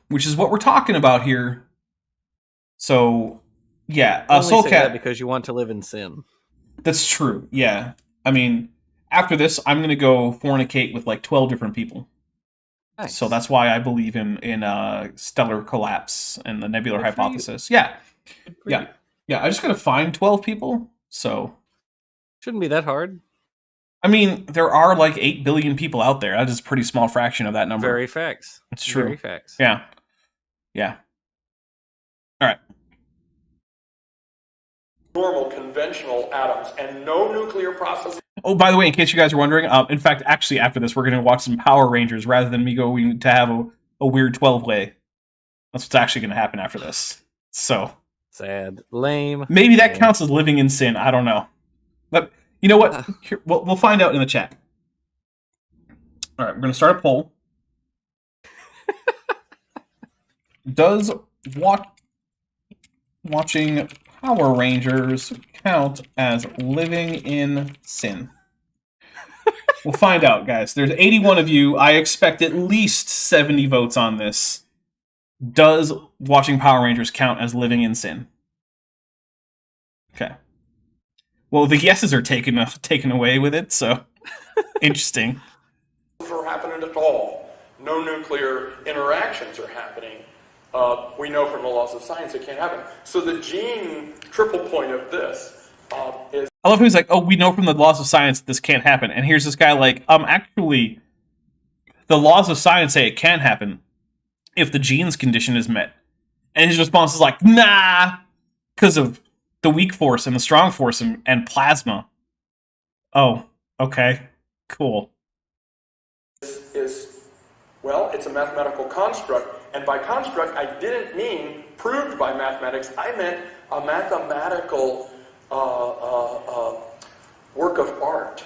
which is what we're talking about here. So, yeah. Only say that because you want to live in sin. That's true, yeah. I mean, after this, I'm going to go fornicate with like 12 different people. Nice. So that's why I believe in stellar collapse and the nebular Good for you. hypothesis. Yeah, Good for yeah, you. yeah. I just gotta find 12 people. So Shouldn't be that hard. I mean, there are like 8 billion people out there. That is a pretty small fraction of that number. Very facts. It's true. Very facts. Yeah, yeah. All right. Normal, conventional atoms, and no nuclear process. Oh, by the way, in case you guys are wondering, in fact, actually, after this, we're going to watch some Power Rangers rather than me going to have a weird 12-way. That's what's actually going to happen after this. So Sad. Lame. maybe that Lame. counts as living in sin. I don't know. But you know what? Here, we'll find out in the chat. All right, we're going to start a poll. Does watching Power Rangers count as living in sin? We'll find out, guys. There's 81 of you. I expect at least 70 votes on this. Does watching Power Rangers count as living in sin? Okay. Well, the yeses are taken away with it, so interesting. Are happening at all. No nuclear interactions are happening. We know from the laws of science it can't happen. So the gene triple point of this is... I love how he's like, oh, we know from the laws of science this can't happen. And here's this guy like, actually, the laws of science say it can happen if the genes condition is met. And his response is like, nah, because of the weak force and the strong force and plasma. Oh, okay, cool. Well, it's a mathematical construct. And by construct, I didn't mean proved by mathematics. I meant a mathematical work of art.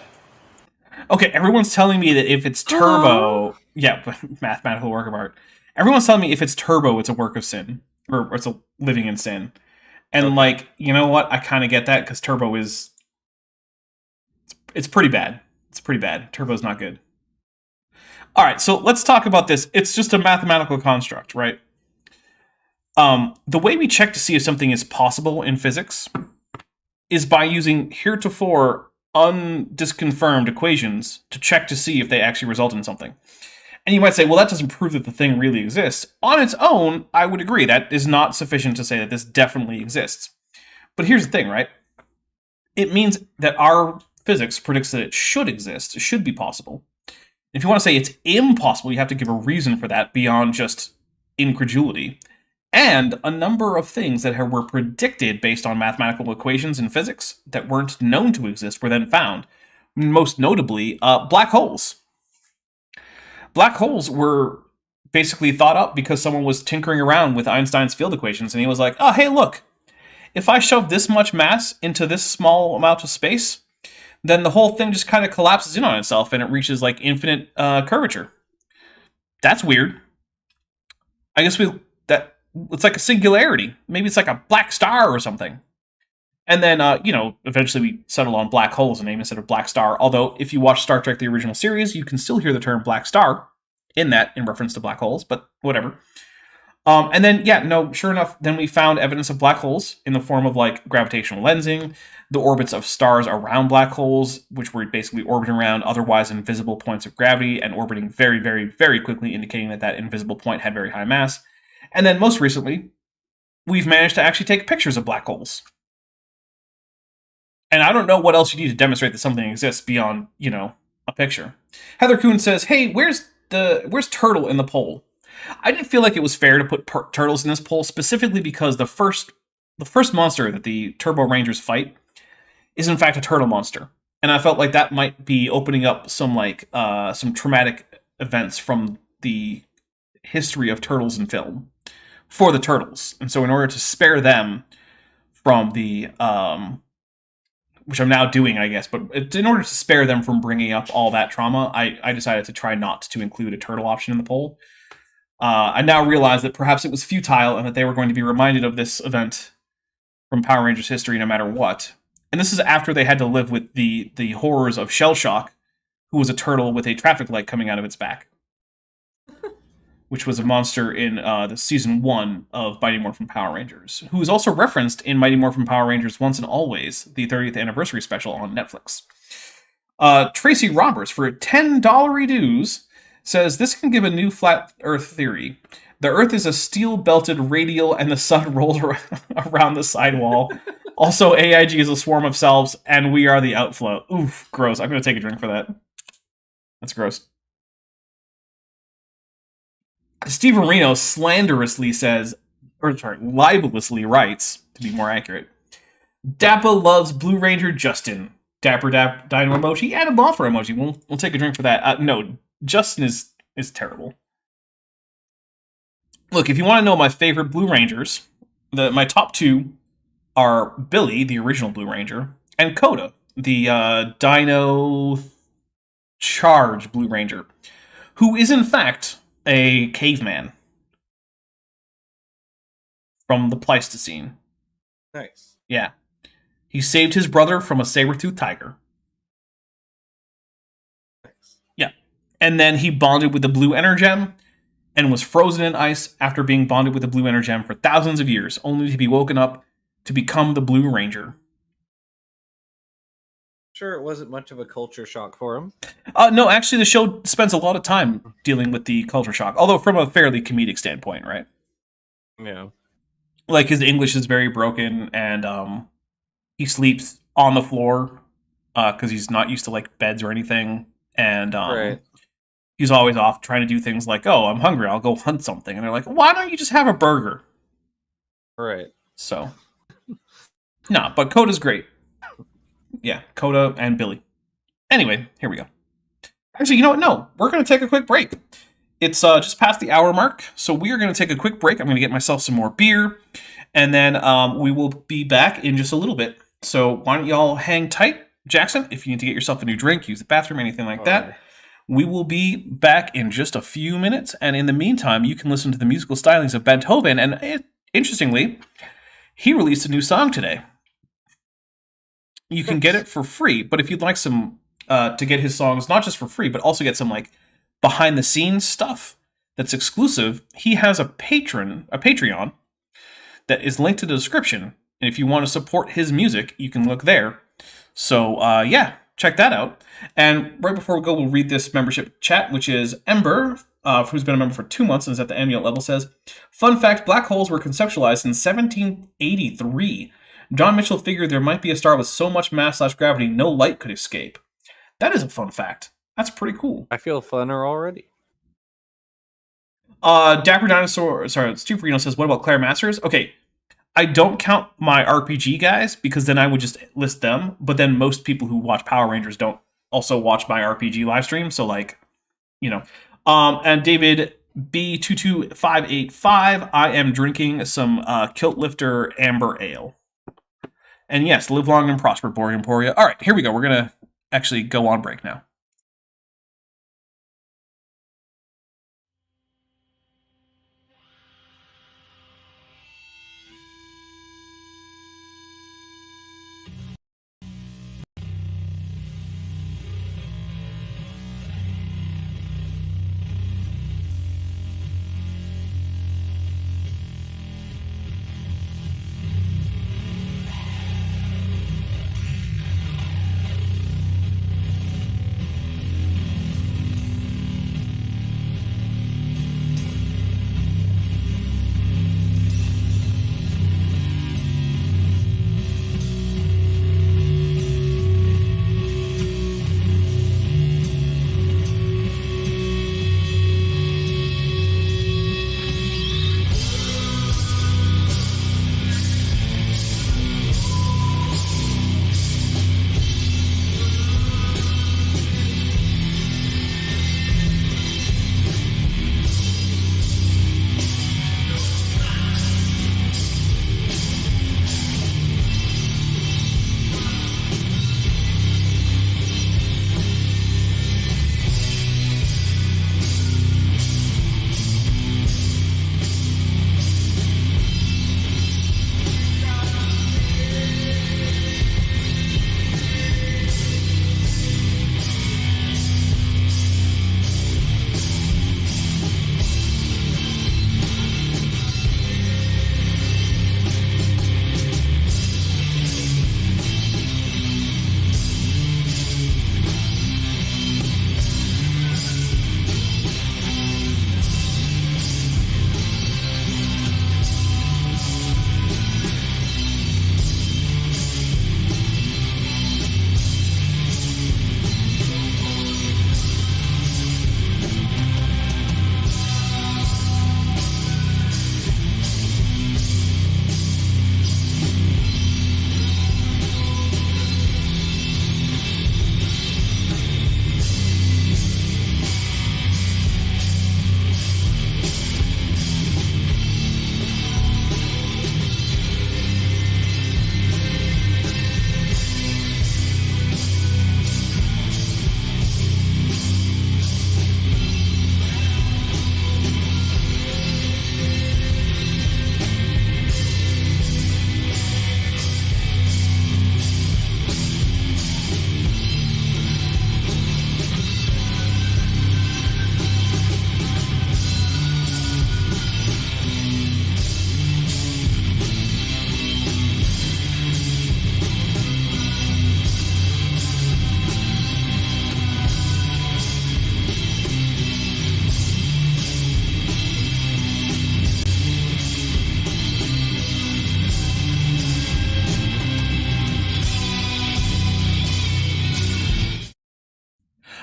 Okay, everyone's telling me that if it's turbo... Yeah, mathematical work of art. Everyone's telling me if it's turbo, it's a work of sin. Or it's a living in sin. And, like, you know what? I kind of get that, because turbo is... It's pretty bad. It's pretty bad. Turbo's not good. Alright, so let's talk about this. It's just a mathematical construct, right? The way we check to see if something is possible in physics is by using heretofore undisconfirmed equations to check to see if they actually result in something. And you might say, well, that doesn't prove that the thing really exists. On its own, I would agree. That is not sufficient to say that this definitely exists. But here's the thing, right? It means that our physics predicts that it should exist, it should be possible. If you want to say it's impossible, you have to give a reason for that beyond just incredulity. And a number of things that were predicted based on mathematical equations in physics that weren't known to exist were then found. Most notably, black holes. Black holes were basically thought up because someone was tinkering around with Einstein's field equations, and he was like, oh, hey, look, if I shove this much mass into this small amount of space, then the whole thing just kind of collapses in on itself and it reaches like infinite curvature. That's weird. I guess it's like a singularity. Maybe it's like a black star or something. And then, eventually we settle on black hole as a name instead of black star. Although, if you watch Star Trek, the original series, you can still hear the term black star in reference to black holes, but whatever. And then, sure enough, then we found evidence of black holes in the form of, like, gravitational lensing, the orbits of stars around black holes, which were basically orbiting around otherwise invisible points of gravity and orbiting very, very, very quickly, indicating that invisible point had very high mass. And then, most recently, we've managed to actually take pictures of black holes. And I don't know what else you need to demonstrate that something exists beyond, a picture. Heather Kuhn says, hey, where's Turtle in the poll? I didn't feel like it was fair to put turtles in this poll, specifically because the first monster that the Turbo Rangers fight is in fact a turtle monster. And I felt like that might be opening up some traumatic events from the history of turtles in film for the turtles. And so in order to spare them from the... which I'm now doing, I guess, but in order to spare them from bringing up all that trauma, I decided to try not to include a turtle option in the poll. I now realize that perhaps it was futile and that they were going to be reminded of this event from Power Rangers history no matter what. And this is after they had to live with the horrors of Shell Shock, who was a turtle with a traffic light coming out of its back. Which was a monster in the Season 1 of Mighty Morphin Power Rangers, who is also referenced in Mighty Morphin Power Rangers Once and Always, the 30th anniversary special on Netflix. Tracy Roberts, for $10 dues, says this can give a new flat Earth theory. The Earth is a steel-belted radial, and the sun rolls around the sidewall. Also, AIG is a swarm of selves, and we are the outflow. Oof, gross. I'm going to take a drink for that. That's gross. Steve Areno slanderously says, or sorry, libelously writes, to be more accurate, Dapper loves Blue Ranger Justin. Dapper Dino emoji and a boffer emoji. We'll take a drink for that. No, Justin is terrible. Look, if you want to know my favorite Blue Rangers, my top two are Billy, the original Blue Ranger, and Coda, the Dino Charge Blue Ranger, who is in fact a caveman from the Pleistocene. Nice. Yeah. He saved his brother from a saber-toothed tiger. Nice. Yeah. And then he bonded with the Blue Energem and was frozen in ice after being bonded with the Blue Energem for thousands of years, only to be woken up to become the Blue Ranger. Sure, it wasn't much of a culture shock for him. No, actually, the show spends a lot of time dealing with the culture shock, although from a fairly comedic standpoint, right? Yeah. Like, his English is very broken, and he sleeps on the floor because he's not used to, like, beds or anything, and Right. he's always off trying to do things like, oh, I'm hungry, I'll go hunt something, and they're like, why don't you just have a burger? Right. So, no, but Coda's great. Yeah, Coda and Billy. Anyway, here we go. Actually, you know what? No, we're going to take a quick break. It's just past the hour mark, so we are going to take a quick break. I'm going to get myself some more beer, and then we will be back in just a little bit. So why don't y'all hang tight? Jackson, if you need to get yourself a new drink, use the bathroom, anything like that, we will be back in just a few minutes, and in the meantime, you can listen to the musical stylings of Beethoven, and interestingly, he released a new song today. You can get it for free, but if you'd like some to get his songs not just for free, but also get some like behind the scenes stuff that's exclusive, he has a Patreon that is linked to the description. And if you want to support his music, you can look there. So yeah, check that out. And right before we go, we'll read this membership chat, which is Ember, who's been a member for 2 months and is at the annual level, says, fun fact, black holes were conceptualized in 1783. John Mitchell figured there might be a star with so much mass/gravity no light could escape. That is a fun fact. That's pretty cool. I feel funner already. Dapper Dinosaur, Steve Reno says, what about Claire Masters? Okay, I don't count my RPG guys because then I would just list them, but then most people who watch Power Rangers don't also watch my RPG live stream, so like, you know. And David B22585, I am drinking some Kilt Lifter Amber Ale. And yes, live long and prosper, Borean Emporia. All right, here we go. We're going to actually go on break now.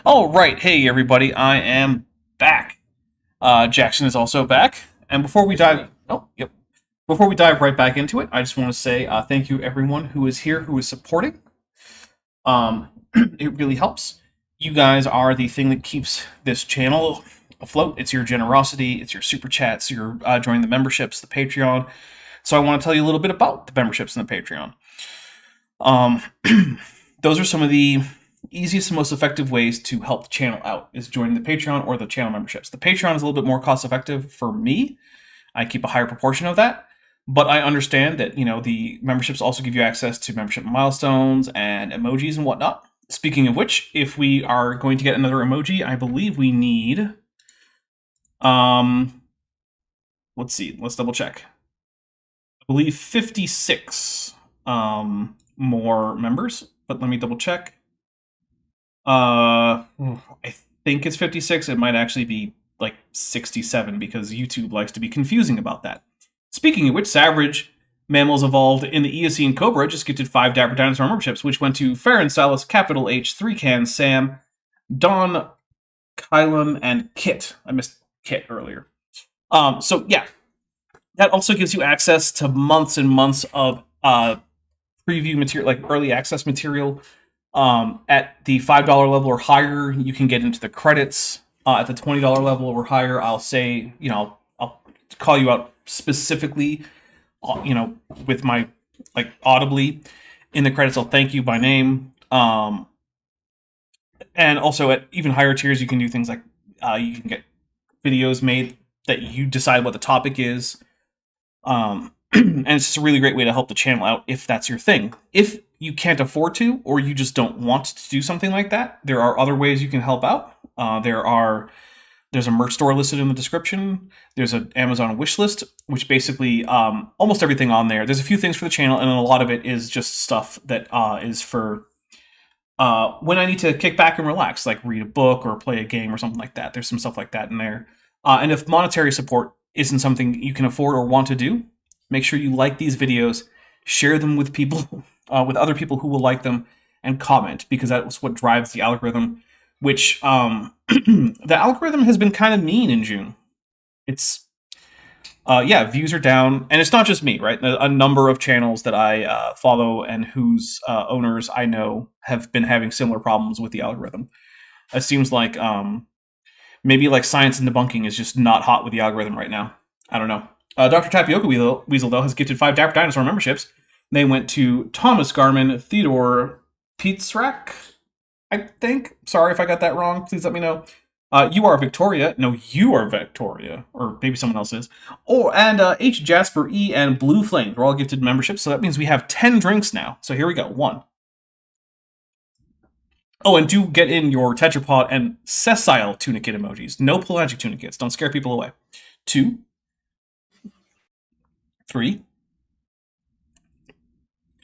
All right, hey everybody, I am back. Jackson is also back, and before we dive, before we dive right back into it, I just want to say thank you everyone who is here, who is supporting. It really helps. You guys are the thing that keeps this channel afloat. It's your generosity, it's your super chats, your joining the memberships, the Patreon. So I want to tell you a little bit about the memberships and the Patreon. Those are some of the easiest and most effective ways to help the channel out, is joining the Patreon or the channel memberships. The Patreon is a little bit more cost effective for me. I keep a higher proportion of that, but I understand that, you know, the memberships also give you access to membership milestones and emojis and whatnot. Speaking of which, if we are going to get another emoji, I believe we need, let's see, let's double check. I believe 56 more members, but let me double check. I think it's 56. It might actually be like 67 because YouTube likes to be confusing about that. Speaking of which, Savage Mammals Evolved in the Eocene Cobra just gifted 5 Dapper Dinosaur memberships, which went to Farron Salas, Capital H, 3Can, Sam, Don, Kylam, and Kit. I missed Kit earlier. So yeah, that also gives you access to months and months of preview material, like early access material. At the $5 level or higher, you can get into the credits. At the $20 level or higher, I'll say, you know, I'll call you out specifically, you know, with my, like, audibly in the credits. I'll thank you by name. And also at even higher tiers, you can do things like you can get videos made that you decide what the topic is. And it's just a really great way to help the channel out if that's your thing. If you can't afford to, or you just don't want to do something like that, there are other ways you can help out. There's a merch store listed in the description. There's an Amazon wish list, which basically almost everything on there. There's a few things for the channel, and a lot of it is just stuff that is for when I need to kick back and relax, like read a book or play a game or something like that. There's some stuff like that in there. And if monetary support isn't something you can afford or want to do, make sure you like these videos, share them with people, with other people who will like them, and comment, because that's what drives the algorithm, which the algorithm has been kind of mean in June. It's, yeah, views are down, and it's not just me, right? A number of channels that I follow and whose owners I know have been having similar problems with the algorithm. It seems like maybe like science and debunking is just not hot with the algorithm right now. I don't know. Dr. Tapioca Weasel, though, has gifted 5 Dapper Dinosaur memberships. They went to Thomas Garman, Theodore Pietzrak, I think. Sorry if I got that wrong. Please let me know. You are Victoria. No, you are Victoria. Or maybe someone else is. Oh, and H. Jasper E. and Blue Flame. They're all gifted memberships, so that means we have 10 drinks now. So here we go. 1. Oh, and do get in your tetrapod and sessile tunicate emojis. No pelagic tunicates. Don't scare people away. 2. 3. You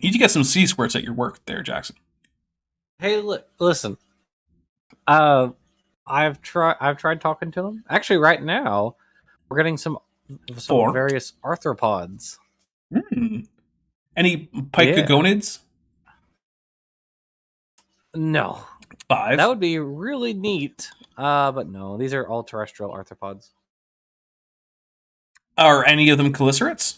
need to get some C squirts at your work there, Jackson. Hey, listen. I've tried talking to them. Actually, right now, we're getting some 4. various arthropods. Any picogonids? No. 5. That would be really neat. But no, these are all terrestrial arthropods. Are any of them chelicerates?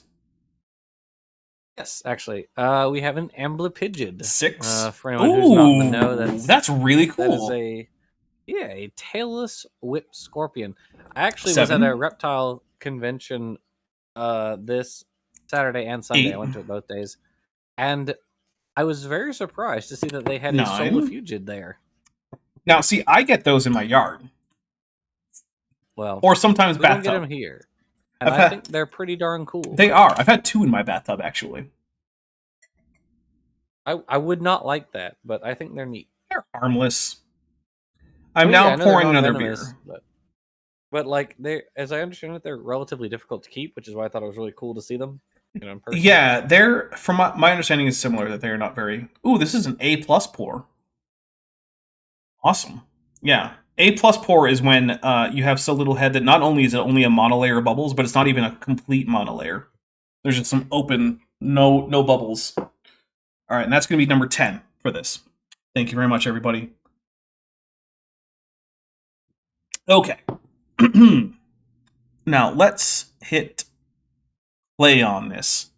Yes, actually. We have an amblypygid. 6. For anyone who's not in the know, that's really cool. That is a tailless whip scorpion. I actually 7. was at a reptile convention this Saturday and Sunday. 8. I went to it both days. And I was very surprised to see that they had a 9. solifugid there. Now, see, I get those in my yard. Well, or sometimes we bathtub. don't get them here. And I think they're pretty darn cool. They are. I've had 2 in my bathtub, actually. I would not like that, but I think they're neat. They're harmless. I'm now pouring another beer. But like, they, as I understand it, they're relatively difficult to keep, which is why I thought it was really cool to see them. You know, in person. Yeah, they're, from my understanding, is similar, that they're not very... Ooh, this is an A+ pour. Awesome. Yeah. A+ pour is when you have so little head that not only is it only a monolayer of bubbles, but it's not even a complete monolayer. There's just some open, no bubbles. All right, and that's going to be number 10 for this. Thank you very much, everybody. Okay. Now, let's hit play on this.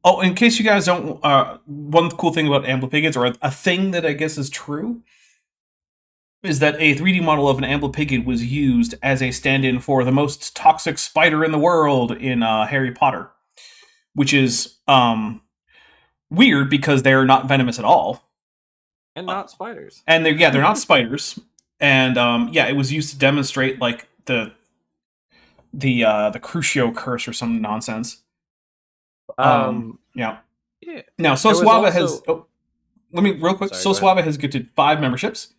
Oh, in case you guys don't... one cool thing about Amblipighids, or a thing that I guess is true, is that a 3D model of an Amblipigid was used as a stand-in for the most toxic spider in the world in Harry Potter. Which is weird, because they're not venomous at all. And not spiders. And they're not spiders. And it was used to demonstrate like the Crucio curse or some nonsense. Yeah. Now, Soswaba has. Oh, let me real quick. Soswaba has gifted 5 memberships.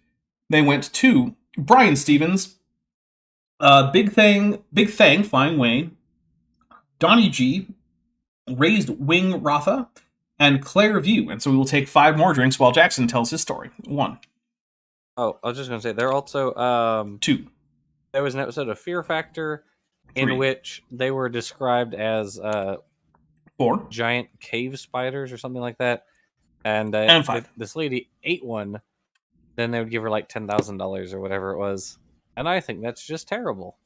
They went to Brian Stevens, Big Thang, Flying Wayne, Donnie G, Raised Wing Ratha, and Claire View. And so we will take 5 more drinks while Jackson tells his story. 1. Oh, I was just going to say, they're also... 2. There was an episode of Fear Factor 3. in which they were described as 4. giant cave spiders or something like that. And 5. if this lady ate one, then they would give her like $10,000 or whatever it was. And I think that's just terrible.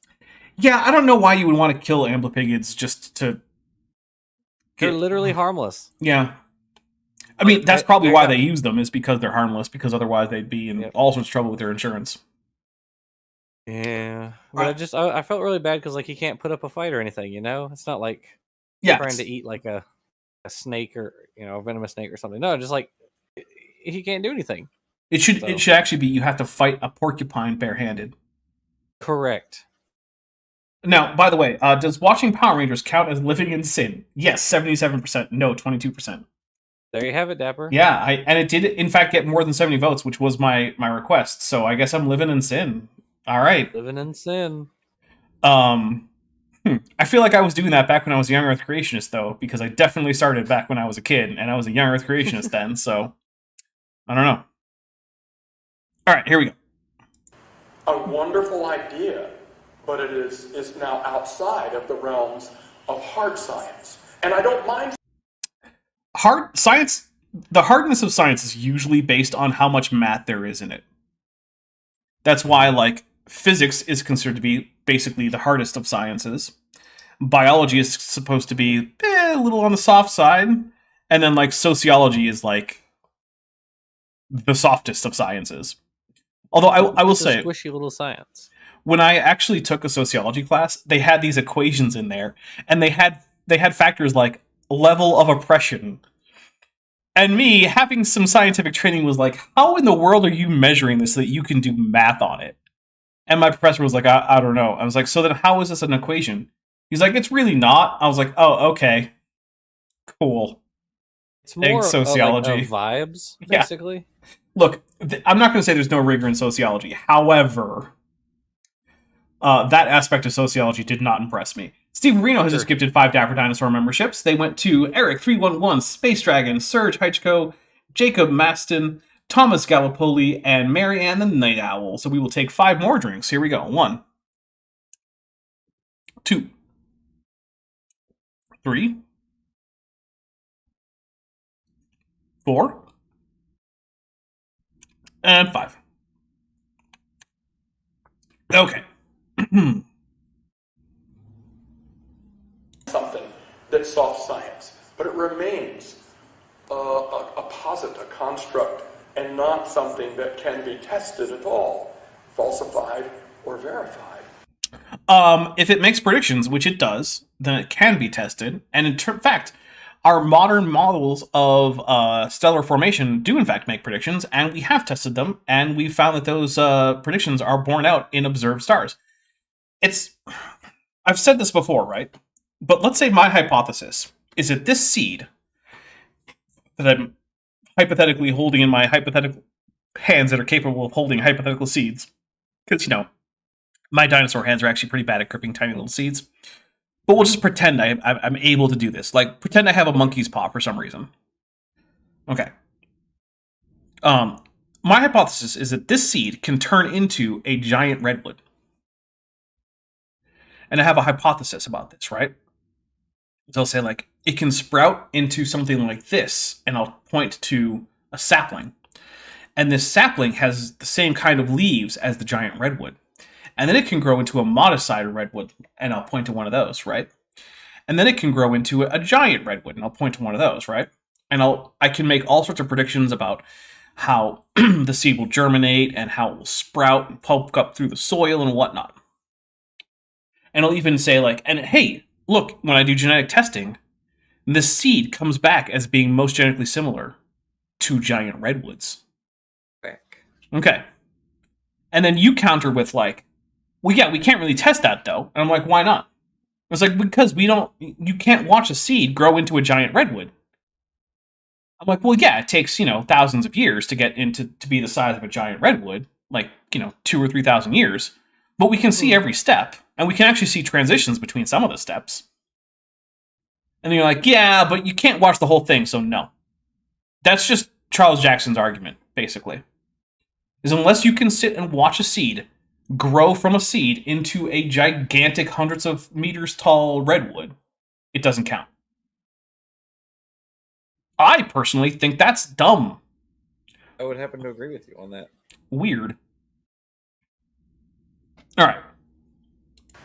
Yeah, I don't know why you would want to kill Amblipighids just to... They're literally harmless. Yeah. I mean, that's probably why they use them, is because they're harmless, because otherwise they'd be in all sorts of trouble with their insurance. Yeah. But I felt really bad because, like, he can't put up a fight or anything, you know? It's not like trying to eat, like, a snake or, a venomous snake or something. No, just, like, he can't do anything. It should actually be you have to fight a porcupine barehanded. Correct. Now, by the way, does watching Power Rangers count as living in sin? Yes, 77%. No, 22%. There you have it, Dapper. Yeah, and it did, in fact, get more than 70 votes, which was my request. So I guess I'm living in sin. All right. Living in sin. I feel like I was doing that back when I was a young Earth Creationist, though, because I definitely started back when I was a kid, and I was a young Earth Creationist then, so I don't know. All right, here we go. A wonderful idea, but it is now outside of the realms of hard science. And I don't mind... Hard science, the hardness of science is usually based on how much math there is in it. That's why, like, physics is considered to be basically the hardest of sciences. Biology is supposed to be a little on the soft side. And then, like, sociology is, like, the softest of sciences. Although I will say, squishy little science. When I actually took a sociology class, they had these equations in there, and they had factors like level of oppression. And me, having some scientific training, was like, how in the world are you measuring this so that you can do math on it? And my professor was like, I don't know. I was like, so then how is this an equation? He's like, it's really not. I was like, oh, okay. Cool. It's more sociology. Like vibes, basically. Yeah. Look, I'm not going to say there's no rigor in sociology. However, that aspect of sociology did not impress me. Steve Reno has just gifted 5 Dapper Dinosaur memberships. They went to Eric311, Space Dragon, Serge Heichko, Jacob Maston, Thomas Gallipoli, and Mary Ann the Night Owl. So we will take 5 more drinks. Here we go. 1, 2, 3, 4, and 5. Okay. Something that's soft science, but it remains a posit, a construct, and not something that can be tested at all, falsified or verified. If it makes predictions, which it does, then it can be tested. And in fact, our modern models of stellar formation do in fact make predictions, and we have tested them, and we found that those predictions are borne out in observed stars. I've said this before, right? But let's say my hypothesis is that this seed that I'm hypothetically holding in my hypothetical hands that are capable of holding hypothetical seeds, because, my dinosaur hands are actually pretty bad at gripping tiny little seeds. But we'll just pretend I'm able to do this. Like, pretend I have a monkey's paw for some reason. Okay. My hypothesis is that this seed can turn into a giant redwood. And I have a hypothesis about this, right? So I'll say, like, it can sprout into something like this, and I'll point to a sapling. And this sapling has the same kind of leaves as the giant redwood. And then it can grow into a modest-sized redwood, and I'll point to one of those, right? And then it can grow into a giant redwood, and I'll point to one of those, right? And I can make all sorts of predictions about how the seed will germinate and how it will sprout and poke up through the soil and whatnot. And I'll even say, like, and hey, look, when I do genetic testing, the seed comes back as being most genetically similar to giant redwoods. Okay. And then you counter with, like, well, yeah, we can't really test that, though. And I'm like, why not? It's like, because you can't watch a seed grow into a giant redwood. I'm like, well, yeah, it takes, thousands of years to get to be the size of a giant redwood, like, 2,000 or 3,000 years. But we can see every step, and we can actually see transitions between some of the steps. And then you're like, yeah, but you can't watch the whole thing, so no. That's just Charles Jackson's argument, basically. Is unless you can sit and watch a seed grow from a seed into a gigantic hundreds of meters tall redwood, it doesn't count. I personally think that's dumb. I would happen to agree with you on that. Weird. All right.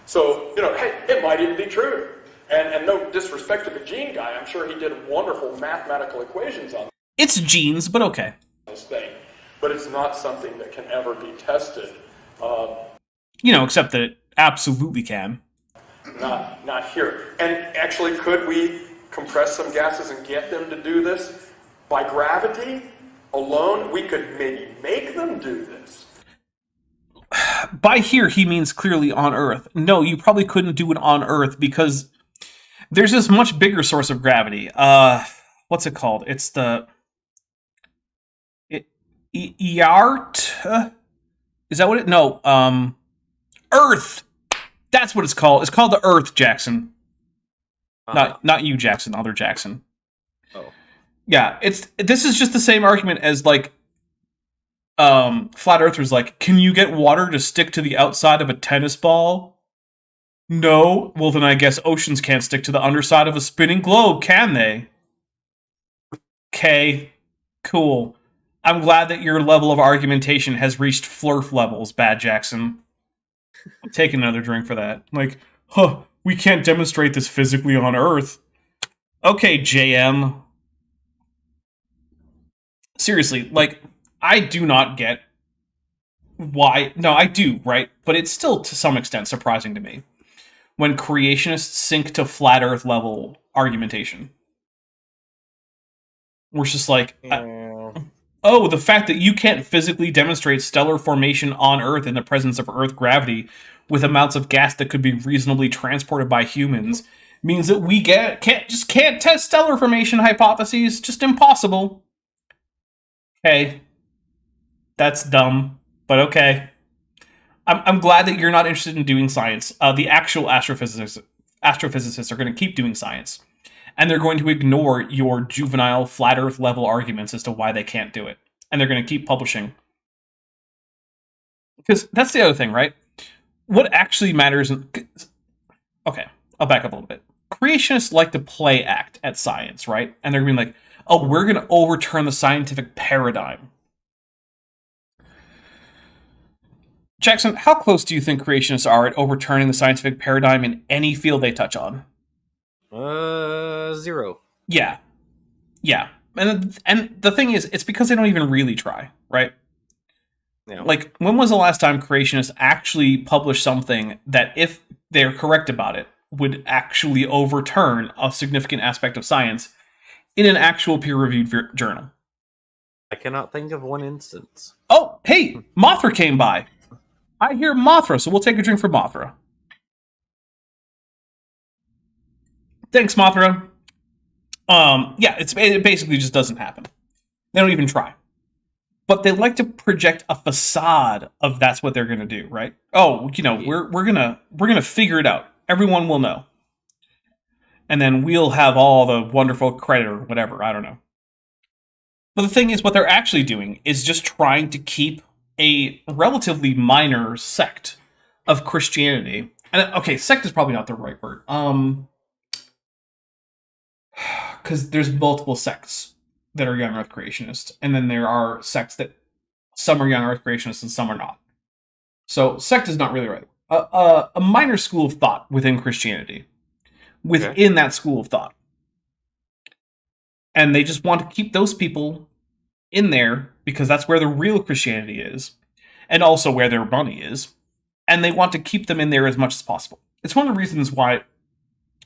So, hey, it might even be true. And no disrespect to the gene guy, I'm sure he did wonderful mathematical equations on It's genes, but okay. this thing. But it's not something that can ever be tested. Except that it absolutely can. Not here. And actually, could we compress some gases and get them to do this? By gravity alone, we could maybe make them do this. By here, he means clearly on Earth. No, you probably couldn't do it on Earth because there's this much bigger source of gravity. What's it called? It's the... Iart? Is that what it... No, Earth! That's what it's called. It's called the Earth, Jackson. Not you, Jackson. The other Jackson. Oh. Yeah, this is just the same argument as, like, flat earthers, like, can you get water to stick to the outside of a tennis ball? No. Well, then I guess oceans can't stick to the underside of a spinning globe, can they? Okay. Cool. I'm glad that your level of argumentation has reached flurf levels, Bad Jackson. I'm taking another drink for that. Like, we can't demonstrate this physically on Earth. Okay, JM. Seriously, like, I do not get why... No, I do, right? But it's still, to some extent, surprising to me when creationists sink to flat Earth level argumentation. We're just like... Oh, the fact that you can't physically demonstrate stellar formation on Earth in the presence of Earth gravity with amounts of gas that could be reasonably transported by humans means that we can't test stellar formation hypotheses. Just impossible. Okay. That's dumb, but okay. I'm glad that you're not interested in doing science. The actual astrophysicists are going to keep doing science. And they're going to ignore your juvenile flat Earth level arguments as to why they can't do it. And they're going to keep publishing. Because that's the other thing, right? What actually matters... Okay, I'll back up a little bit. Creationists like to play act at science, right? And they're going to be like, oh, we're going to overturn the scientific paradigm. Jackson, how close do you think creationists are at overturning the scientific paradigm in any field they touch on? 0. Yeah. And the thing is, it's because they don't even really try, right? Yeah. Like, when was the last time creationists actually published something that, if they're correct about it, would actually overturn a significant aspect of science in an actual peer-reviewed journal? I cannot think of one instance. Oh, hey, Mothra came by. I hear Mothra, so we'll take a drink for Mothra. Thanks, Mothra. Yeah, it basically just doesn't happen. They don't even try. But they like to project a facade of that's what they're gonna do, right? Oh, we're gonna figure it out. Everyone will know. And then we'll have all the wonderful credit or whatever, I don't know. But the thing is, what they're actually doing is just trying to keep a relatively minor sect of Christianity. And okay, sect is probably not the right word. Because there's multiple sects that are young Earth creationists, and then there are sects that some are young Earth creationists and some are not. So sect is not really right. A minor school of thought within Christianity, within that school of thought, and they just want to keep those people in there because that's where the real Christianity is, and also where their money is, and they want to keep them in there as much as possible. It's one of the reasons why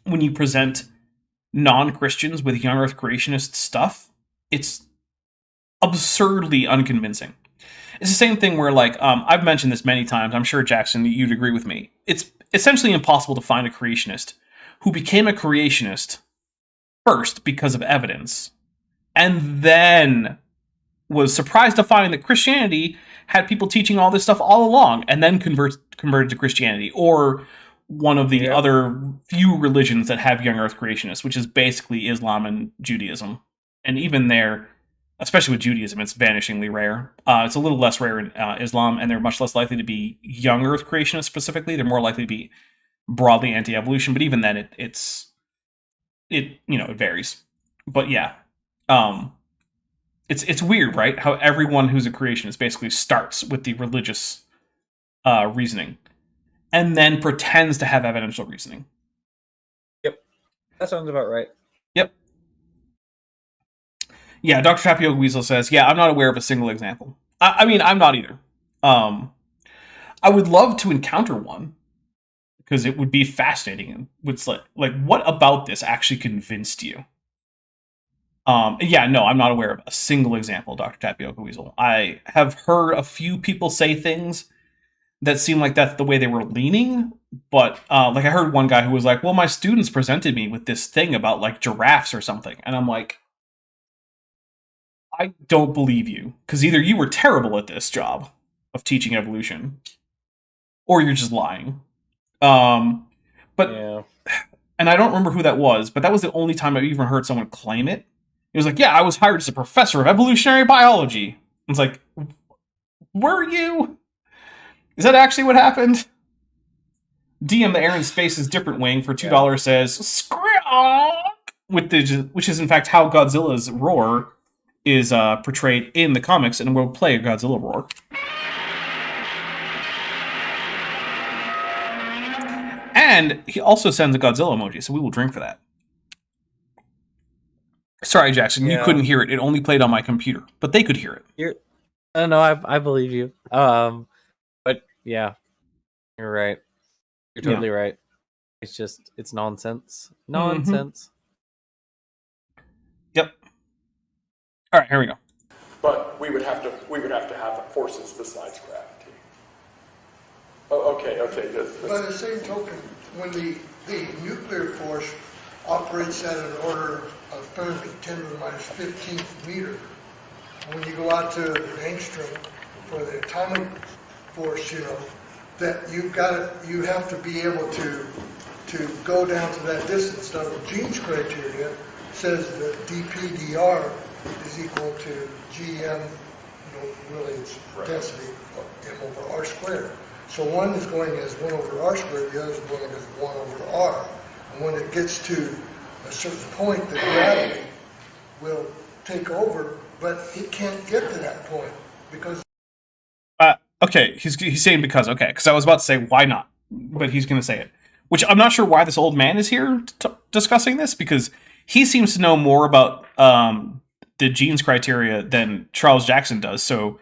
when you present non-Christians with young Earth creationist stuff, it's absurdly unconvincing. It's the same thing where, like, I've mentioned this many times, I'm sure, Jackson, you'd agree with me. It's essentially impossible to find a creationist who became a creationist first because of evidence, and then was surprised to find that Christianity had people teaching all this stuff all along, and then converted to Christianity, or one of the other few religions that have young Earth creationists, which is basically Islam and Judaism. And even there, especially with Judaism, it's vanishingly rare. It's a little less rare in Islam, and they're much less likely to be young Earth creationists specifically. They're more likely to be broadly anti-evolution, but even then, it varies. But yeah, it's weird, right? How everyone who's a creationist basically starts with the religious reasoning, and then pretends to have evidential reasoning. Yep, that sounds about right. Yep. Yeah, Dr. Tapioca Weasel says, yeah, I'm not aware of a single example. I mean, I'm not either. I would love to encounter one, because it would be fascinating. And it's like, what about this actually convinced you? Yeah, no, I'm not aware of a single example, Dr. Tapioca Weasel. I have heard a few people say things that seem like that's the way they were leaning, but like I heard one guy who was like, well, my students presented me with this thing about like giraffes or something, and I'm like, I don't believe you, because either you were terrible at this job of teaching evolution, or you're just lying. But Yeah. and I don't remember who that was, but that was the only time I've even heard someone claim it. It was like, yeah, I was hired as a professor of evolutionary biology. It's like, were you? Is that actually what happened? DM the Air and Space's different wing for $2 says, Skrunk! Which is in fact how Godzilla's roar is portrayed in the comics, and we'll play a Godzilla roar. And he also sends a Godzilla emoji, so we will drink for that. Sorry, Jackson, you couldn't hear it. It only played on my computer, but they could hear it. I don't know. I believe you. But yeah, you're right. You're totally right. It's nonsense. Nonsense. Yep. All right, here we go. But we would have to have forces besides gravity. Oh, okay. By the same token, when the nuclear force operates at an order of Fermi, 10 to the minus 15th meter, when you go out to the angstrom for the atomic force, that you have to be able to go down to that distance. Now, the Jeans criteria says that dPdr is equal to gm, really it's density, m over r squared. So one is going as 1 over r squared, the other is going as 1 over r. And when it gets to a certain point, the gravity will take over, but it can't get to that point because... Okay, he's saying because I was about to say why not, but he's going to say it. Which I'm not sure why this old man is here discussing this, because he seems to know more about the Jeans criteria than Charles Jackson does, so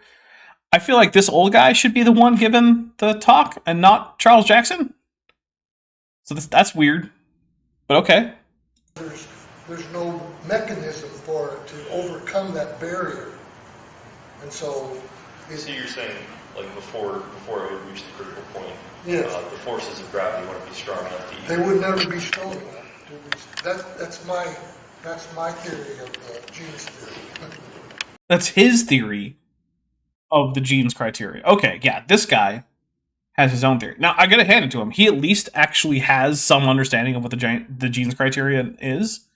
I feel like this old guy should be the one given the talk and not Charles Jackson. So that's weird, but okay. There's no mechanism for it to overcome that barrier, and so... So you're saying, like, before it would reach the critical point, yes. The forces of gravity wouldn't be strong enough to... They would never be strong enough. That's my theory of the Jeans theory. That's his theory of the Jeans criteria. Okay, yeah, this guy has his own theory. Now, I gotta hand it to him. He at least actually has some understanding of what the Jeans criteria is.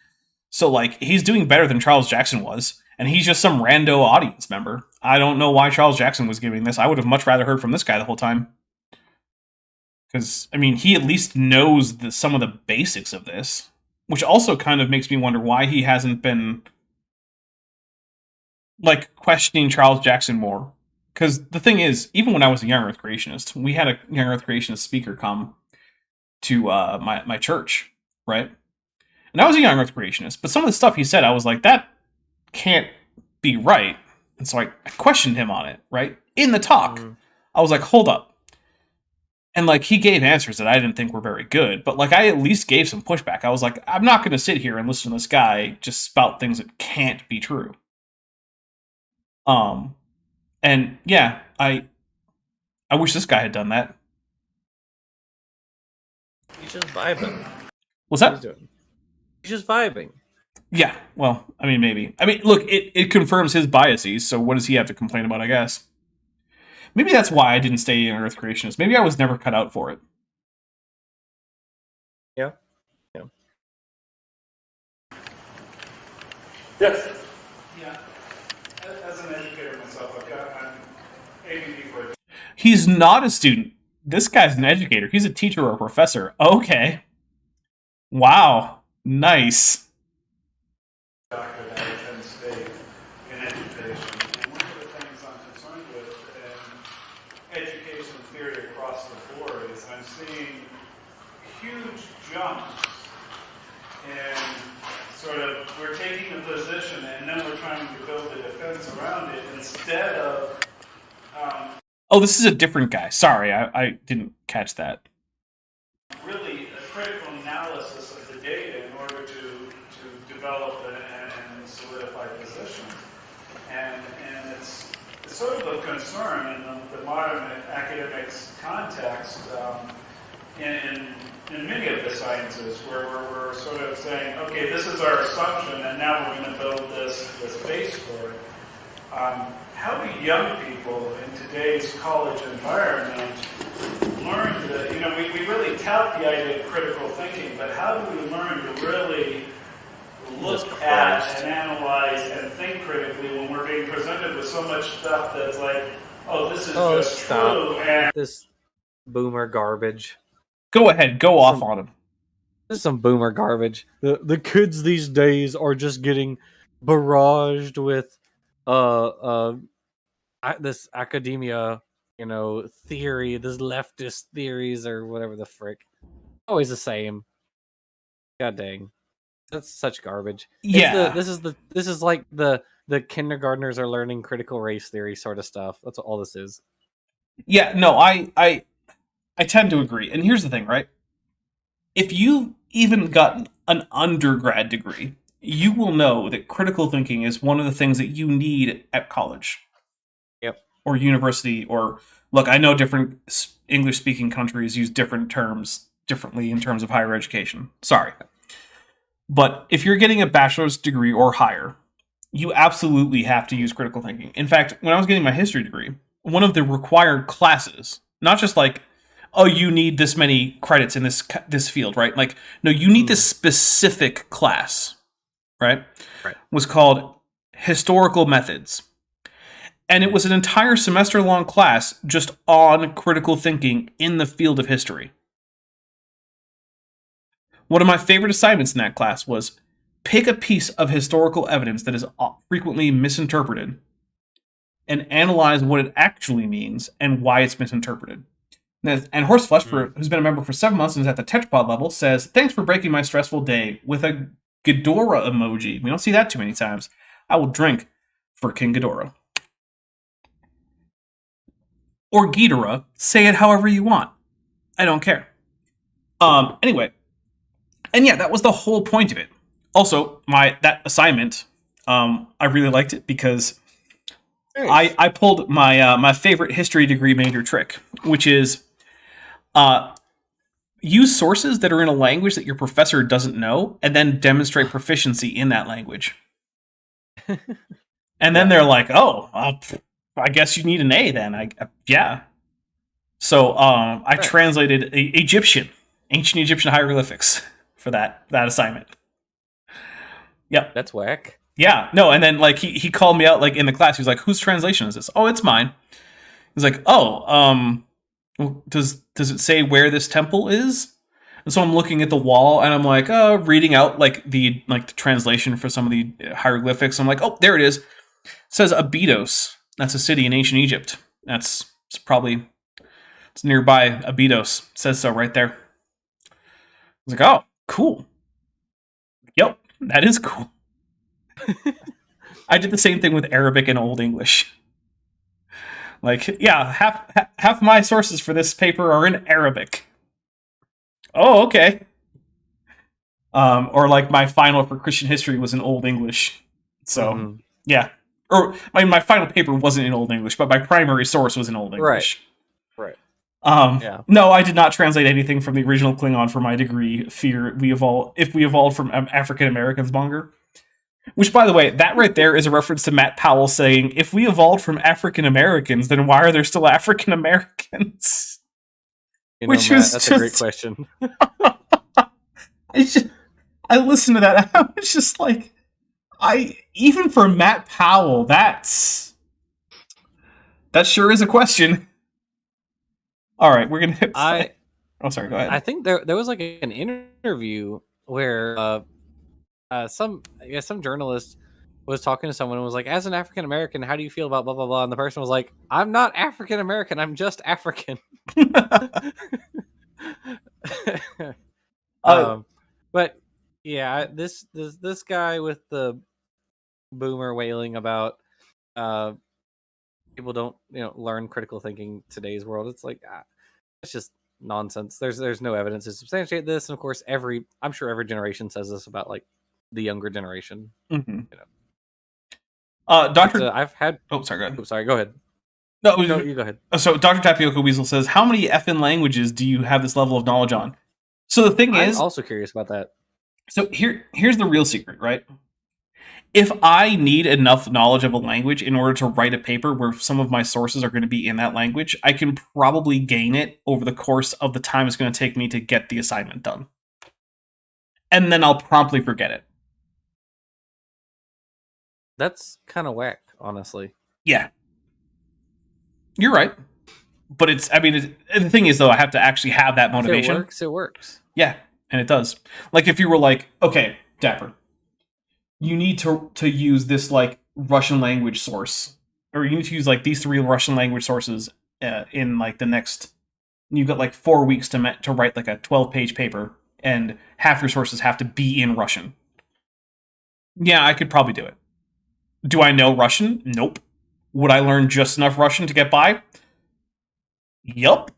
So, like, he's doing better than Charles Jackson was, and he's just some rando audience member. I don't know why Charles Jackson was giving this. I would have much rather heard from this guy the whole time. Because, I mean, he at least knows some of the basics of this, which also kind of makes me wonder why he hasn't been, like, questioning Charles Jackson more. Because the thing is, even when I was a young Earth creationist, we had a young Earth creationist speaker come to my church, right? And I was a young Earth creationist, but some of the stuff he said, I was like, that can't be right. And so I questioned him on it, right? In the talk, I was like, hold up. And like, he gave answers that I didn't think were very good, but like, I at least gave some pushback. I was like, I'm not going to sit here and listen to this guy just spout things that can't be true. And yeah, I wish this guy had done that. He's just vibing. What's that? He's just vibing. Yeah, well, I mean, maybe. I mean, look, it confirms his biases, so what does he have to complain about, I guess? Maybe that's why I didn't stay in Earth Creationist. Maybe I was never cut out for it. Yeah. Yes. Yeah. As an educator myself, I'm ABD for a He's not a student. This guy's an educator. He's a teacher or a professor. Okay. Wow. Nice. doctor at Penn State in education. And one of the things I'm concerned with in education theory across the board is I'm seeing huge jumps in sort of, we're taking a position and then we're trying to build a defense around it instead of Oh, this is a different guy. Sorry, I didn't catch that. really a critical analysis of the data in order to develop and solidify positions. And it's sort of a concern in the modern academics context in many of the sciences where we're sort of saying, okay, this is our assumption and now we're going to build this base for it. How do young people in today's college environment learn that, we really tout the idea of critical thinking, but how do we learn to really look at and analyze and think critically when we're being presented with so much stuff that's like, oh, this is just true, and This boomer garbage. Go ahead, go off on him. This is some boomer garbage. The kids these days are just getting barraged with this academia, theory, this leftist theories or whatever the frick. Always the same. God dang. That's such garbage. Yeah. This is like the kindergartners are learning critical race theory sort of stuff. That's what all this is. Yeah, no, I tend to agree. And here's the thing, right? If you've even gotten an undergrad degree, you will know that critical thinking is one of the things that you need at college. Yep. Or university, or look, I know different English-speaking countries use different terms differently in terms of higher education. Sorry. But if you're getting a bachelor's degree or higher, you absolutely have to use critical thinking. In fact, when I was getting my history degree, one of the required classes, not just like, oh, you need this many credits in this field, right? Like, no, you need this specific class, right? Was called Historical Methods. And it was an entire semester-long class just on critical thinking in the field of history. One of my favorite assignments in that class was pick a piece of historical evidence that is frequently misinterpreted and analyze what it actually means and why it's misinterpreted. And Horseflesh, who's been a member for 7 months and is at the tetrapod level, says, thanks for breaking my stressful day with a Ghidorah emoji. We don't see that too many times. I will drink for King Ghidorah. Or Ghidorah. Say it however you want. I don't care. Anyway. And yeah, that was the whole point of it. Also, that assignment, I really liked it because I pulled my favorite history degree major trick, which is use sources that are in a language that your professor doesn't know, and then demonstrate proficiency in that language. And then they're like, "Oh, I guess you need an A then." Yeah. So I translated ancient Egyptian hieroglyphics for that assignment. Yep. That's whack. Yeah, no, and then like he called me out like in the class. He was like, "Whose translation is this?" "Oh, it's mine." He's like, "Oh, does it say where this temple is?" And so I'm looking at the wall and I'm like, reading out like the translation for some of the hieroglyphics. I'm like, "Oh, there it is. It says Abydos, That's a city in ancient Egypt. It's nearby Abydos. It says so right there. I was like, oh, cool. Yep, that is cool. I did the same thing with Arabic and Old English. Like, yeah, half my sources for this paper are in Arabic. Oh, okay. Or like my final for Christian history was in Old English. So, yeah. Or my final paper wasn't in Old English, but my primary source was in Old English. Right. Yeah. No, I did not translate anything from the original Klingon for my degree. If we evolved from African Americans monger. Which, by the way, that right there is a reference to Matt Powell saying, if we evolved from African Americans, then why are there still African Americans? That's a great question. I listened to that. I was just like, even for Matt Powell, that sure is a question. All right, we're gonna hit. Sorry. Go ahead. I think there was like an interview where some journalist was talking to someone and was like, as an African American, how do you feel about blah blah blah? And the person was like, I'm not African American, I'm just African. But yeah, this guy with the boomer wailing about people don't learn critical thinking today's world. It's like it's just nonsense. There's no evidence to substantiate this, and of course I'm sure every generation says this about like the younger generation. Mm-hmm. Doctor, I've had. Oh, sorry. Go ahead. Sorry, go ahead. No, you go ahead. So, Dr. Tapioca Weasel says, "How many effing languages do you have this level of knowledge on?" So the thing is, I'm also curious about that. So here's the real secret, right? If I need enough knowledge of a language in order to write a paper where some of my sources are going to be in that language, I can probably gain it over the course of the time it's going to take me to get the assignment done. And then I'll promptly forget it. That's kind of whack, honestly. Yeah. You're right. But the thing is, though, I have to actually have that motivation. If it works. Yeah, and it does. Like, if you were like, okay, Dapper, you need to use this, like, Russian language source. Or you need to use, like, these 3 Russian language sources in, like, the next... You've got, like, 4 weeks to write, like, a 12-page paper, and half your sources have to be in Russian. Yeah, I could probably do it. Do I know Russian? Nope. Would I learn just enough Russian to get by? Yup.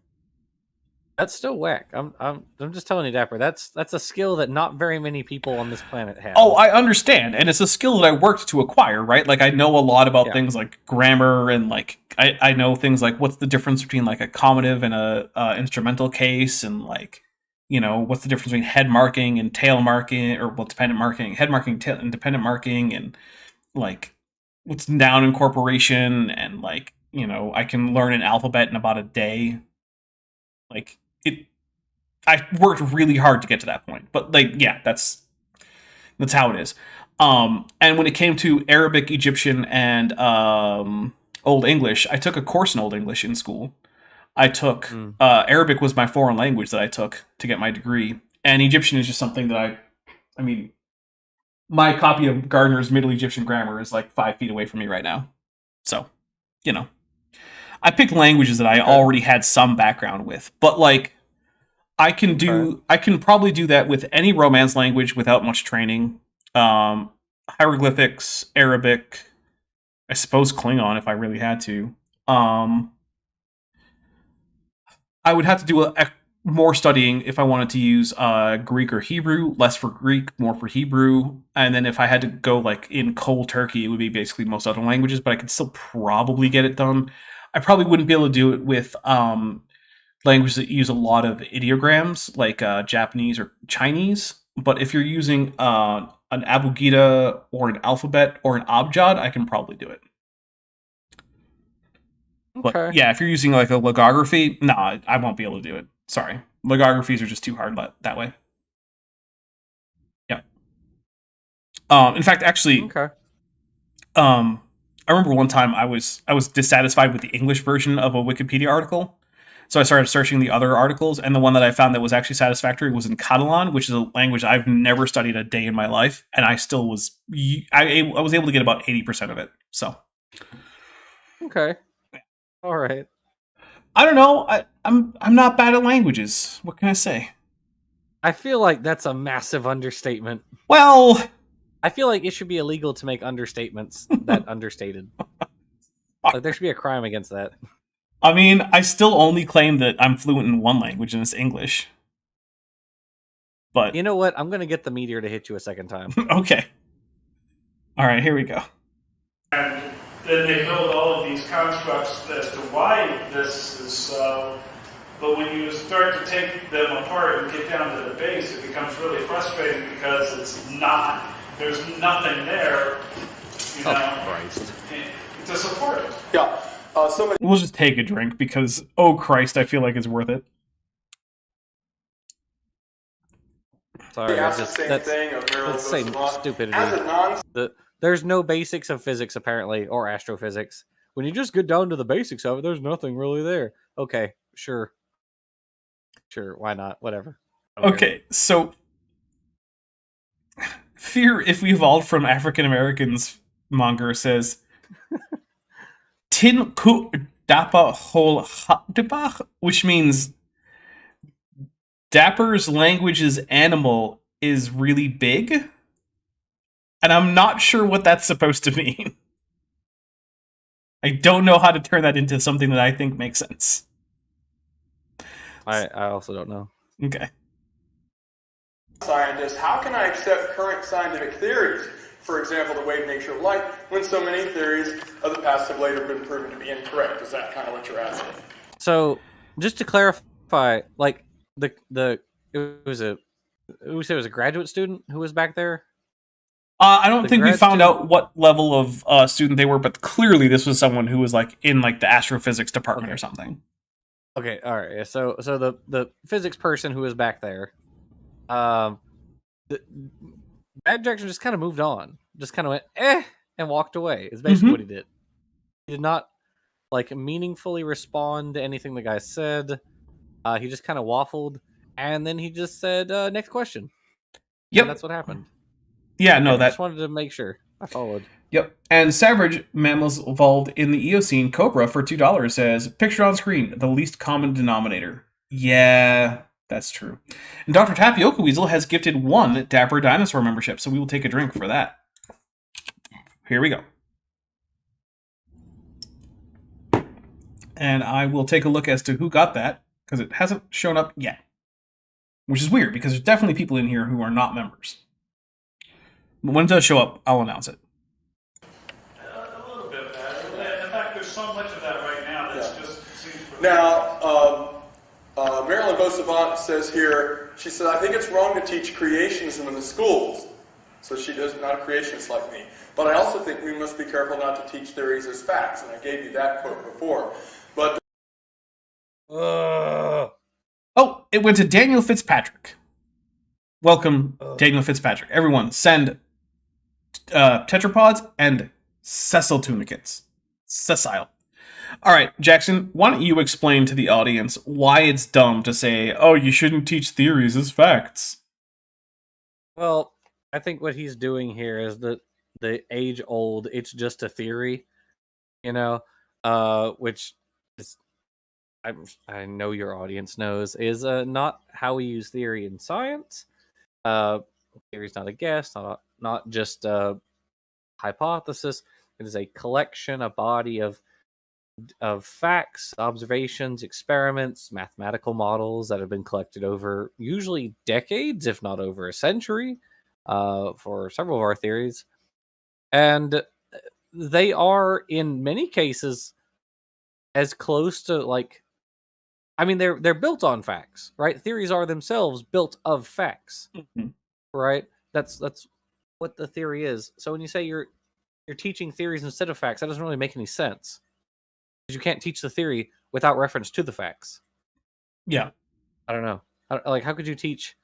That's still whack. I'm just telling you, Dapper. That's a skill that not very many people on this planet have. Oh, I understand, and it's a skill that I worked to acquire, right? Like, I know a lot about things like grammar, and like I know things like what's the difference between like a comative and a instrumental case, and like what's the difference between head marking and tail marking, or dependent marking, head marking, tail, and dependent marking, and like what's noun incorporation, and like I can learn an alphabet in about a day. Like I worked really hard to get to that point, but like, yeah, that's how it is. And when it came to Arabic, Egyptian, and Old English, I took a course in Old English in school. I took Arabic was my foreign language that I took to get my degree, and Egyptian is just something that I mean, my copy of Gardner's Middle Egyptian Grammar is like 5 feet away from me right now, so I picked languages that I already had some background with, but like I can probably do that with any Romance language without much training. Hieroglyphics, Arabic, I suppose Klingon if I really had to. I would have to do more studying if I wanted to use Greek or Hebrew, less for Greek, more for Hebrew. And then if I had to go like in cold turkey, it would be basically most other languages, but I could still probably get it done. I probably wouldn't be able to do it with languages that use a lot of ideograms, like Japanese or Chinese. But if you're using an abugida or an alphabet or an abjad, I can probably do it. Okay. But yeah, if you're using like a logography, nah, I won't be able to do it. Sorry. Logographies are just too hard that way. Yeah. In fact, actually, I remember one time I was dissatisfied with the English version of a Wikipedia article. So I started searching the other articles, and the one that I found that was actually satisfactory was in Catalan, which is a language I've never studied a day in my life, and I still was I was able to get about 80% of it. So Okay. All right. I don't know. I'm not bad at languages. What can I say? I feel like that's a massive understatement. Well, I feel like it should be illegal to make understatements that understated. Like there should be a crime against that. I mean, I still only claim that I'm fluent in one language, and it's English. But You know what? I'm gonna get the meteor to hit you a second time. okay. All right, here we go. And then they build all of these constructs as to why this is so. But when you start to take them apart and get down to the base, it becomes really frustrating because it's not. There's nothing there, you know, Christ. to support it. Yeah. Somebody We'll just take a drink because, oh Christ, I feel like it's worth it. Sorry, asked the just, same that's, thing of Marilyn that's the same Wilson. stupidity. As a non There's no basics of physics apparently, or astrophysics. When you just get down to the basics of it, there's nothing really there. Okay, sure, why not? Whatever. I don't care. Okay, so Fear If We Evolved from African Americans monger says Tin ku Dapper hol Dapper, which means Dapper's language is animal is really big. And I'm not sure what that's supposed to mean. I don't know how to turn that into something that I think makes sense. I also don't know. Okay. scientist, how can I accept current scientific theories, for example, the wave nature of light, when so many theories of the past have later been proven to be incorrect? Is that kind of what you're asking? So, just to clarify, like it was a graduate student who was back there. I don't The think we grad found student- out what level of student they were, but clearly this was someone who was like in like the astrophysics department Okay. or something. Okay, all right. So the physics person who was back there, Bad Jackson just kind of moved on, just kind of went and walked away. Is basically what he did. He did not like meaningfully respond to anything the guy said. He just kind of waffled, and then he just said, "Next question." Yep. And that's what happened. Yeah, no, I that. just wanted to make sure I followed. Yep. And Savage Mammals Evolved in the Eocene Cobra for $2 says, picture on screen, the least common denominator. Yeah, that's true. And Dr. Tapioca Weasel has gifted 1 Dapper Dinosaur membership, so we will take a drink for that. Here we go. And I will take a look as to who got that, because it hasn't shown up yet. Which is weird, because there's definitely people in here who are not members. But when it does show up, I'll announce it. A little bit better. In fact, there's so much of that right now that just seems... Now, Marilyn Beausavant says here, she said, I think it's wrong to teach creationism in the schools. So she does not a creationist like me. But I also think we must be careful not to teach theories as facts. And I gave you that quote before. But Oh, it went to Daniel Fitzpatrick. Welcome, Daniel Fitzpatrick. Everyone, send tetrapods and sessile tunicates. Sessile. All right, Jackson, why don't you explain to the audience why it's dumb to say, oh, you shouldn't teach theories as facts? Well, I think what he's doing here is the age-old, it's just a theory, which is, I know your audience knows, is not how we use theory in science. Theory is not a guess, not just a hypothesis. It is a collection, a body of facts, observations, experiments, mathematical models that have been collected over usually decades, if not over a century, for several of our theories. And they are, in many cases, as close to, they're built on facts, right? Theories are themselves built of facts, right? That's what the theory is. So when you say you're teaching theories instead of facts, that doesn't really make any sense. Because you can't teach the theory without reference to the facts. Yeah. I don't know. How could you teach,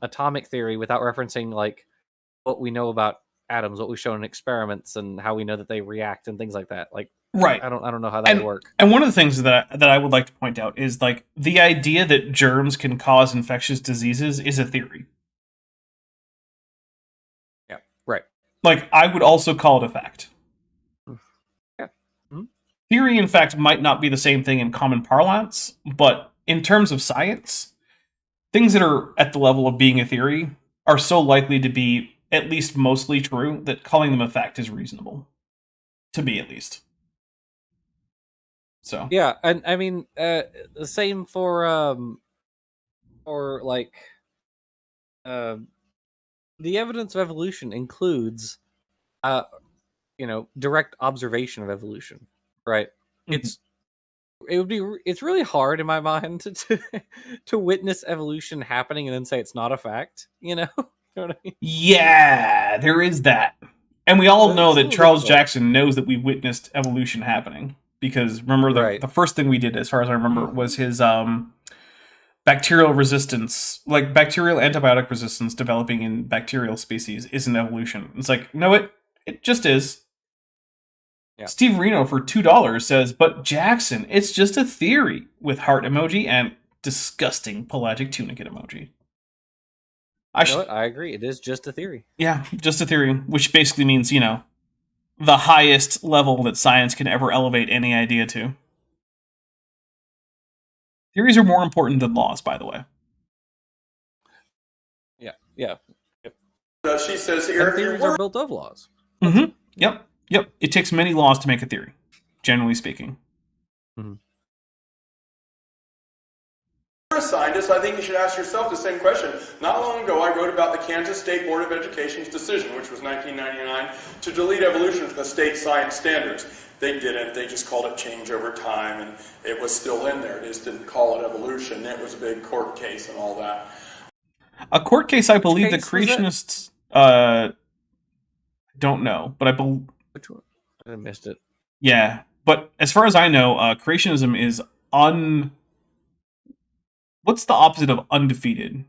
atomic theory without referencing, what we know about atoms, what we've shown in experiments, and how we know that they react and things like that? Right. I don't know how that would work. And one of the things that I would like to point out is, the idea that germs can cause infectious diseases is a theory. Yeah, right. I would also call it a fact. Yeah. Mm-hmm. theory, in fact, might not be the same thing in common parlance, but in terms of science, things that are at the level of being a theory are so likely to be at least mostly true that calling them a fact is reasonable. To me, at least. So Yeah, and I mean, the same for like, the evidence of evolution includes, direct observation of evolution, right? Mhm. It's really hard in my mind to witness evolution happening and then say it's not a fact. You know what I mean? yeah, there is that. And we all know It's a that little Charles difficult. Jackson knows that we witnessed evolution happening. Because remember, Right. the first thing we did, as far as I remember, was his bacterial resistance, like bacterial antibiotic resistance developing in bacterial species isn't evolution. It's like, no, it just is. Yeah. Steve Reno for $2 says, but Jackson, it's just a theory, with heart emoji and disgusting pelagic tunicate emoji. You know what? I agree. It is just a theory. Yeah, just a theory, which basically means, the highest level that science can ever elevate any idea to. Theories are more important than laws, by the way. Yeah. She says And here, theories are built of laws. Mm-hmm. Yep. It takes many laws to make a theory, generally speaking. Mm-hmm. you're a scientist, I think you should ask yourself the same question. Not long ago, I wrote about the Kansas State Board of Education's decision, which was 1999, to delete evolution from the state science standards. They didn't. They just called it change over time, and it was still in there. They just didn't call it evolution. It was a big court case and all that. A court case, I believe, the case was it? Creationists, don't know, but I believe... Which one? I missed it. Yeah, but as far as I know, creationism is What's the opposite of undefeated?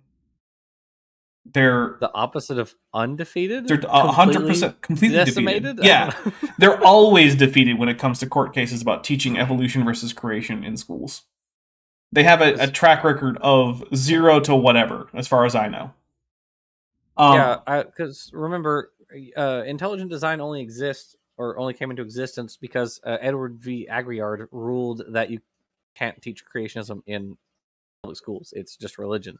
They're The opposite of undefeated? They're 100% completely decimated? defeated. Yeah, they're always defeated when it comes to court cases about teaching evolution versus creation in schools. They have a track record of 0 to whatever, as far as I know. Because remember, intelligent design only exists or only came into existence because Edward V. Agriyard ruled that you can't teach creationism in public schools. It's just religion.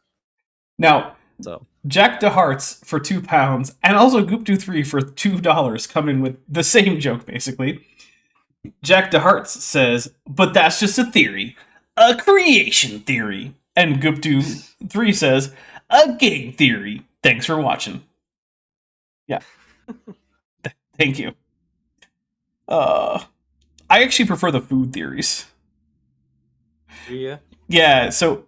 Now, so Jack DeHarts for £2 and also Goopdo3 for $2 come in with the same joke, basically. Jack DeHarts says, but that's just a theory. A creation theory. And Goopdo3 says, a game theory. Thanks for watching. Yeah. Thank you. I actually prefer the food theories. Yeah. Yeah, so...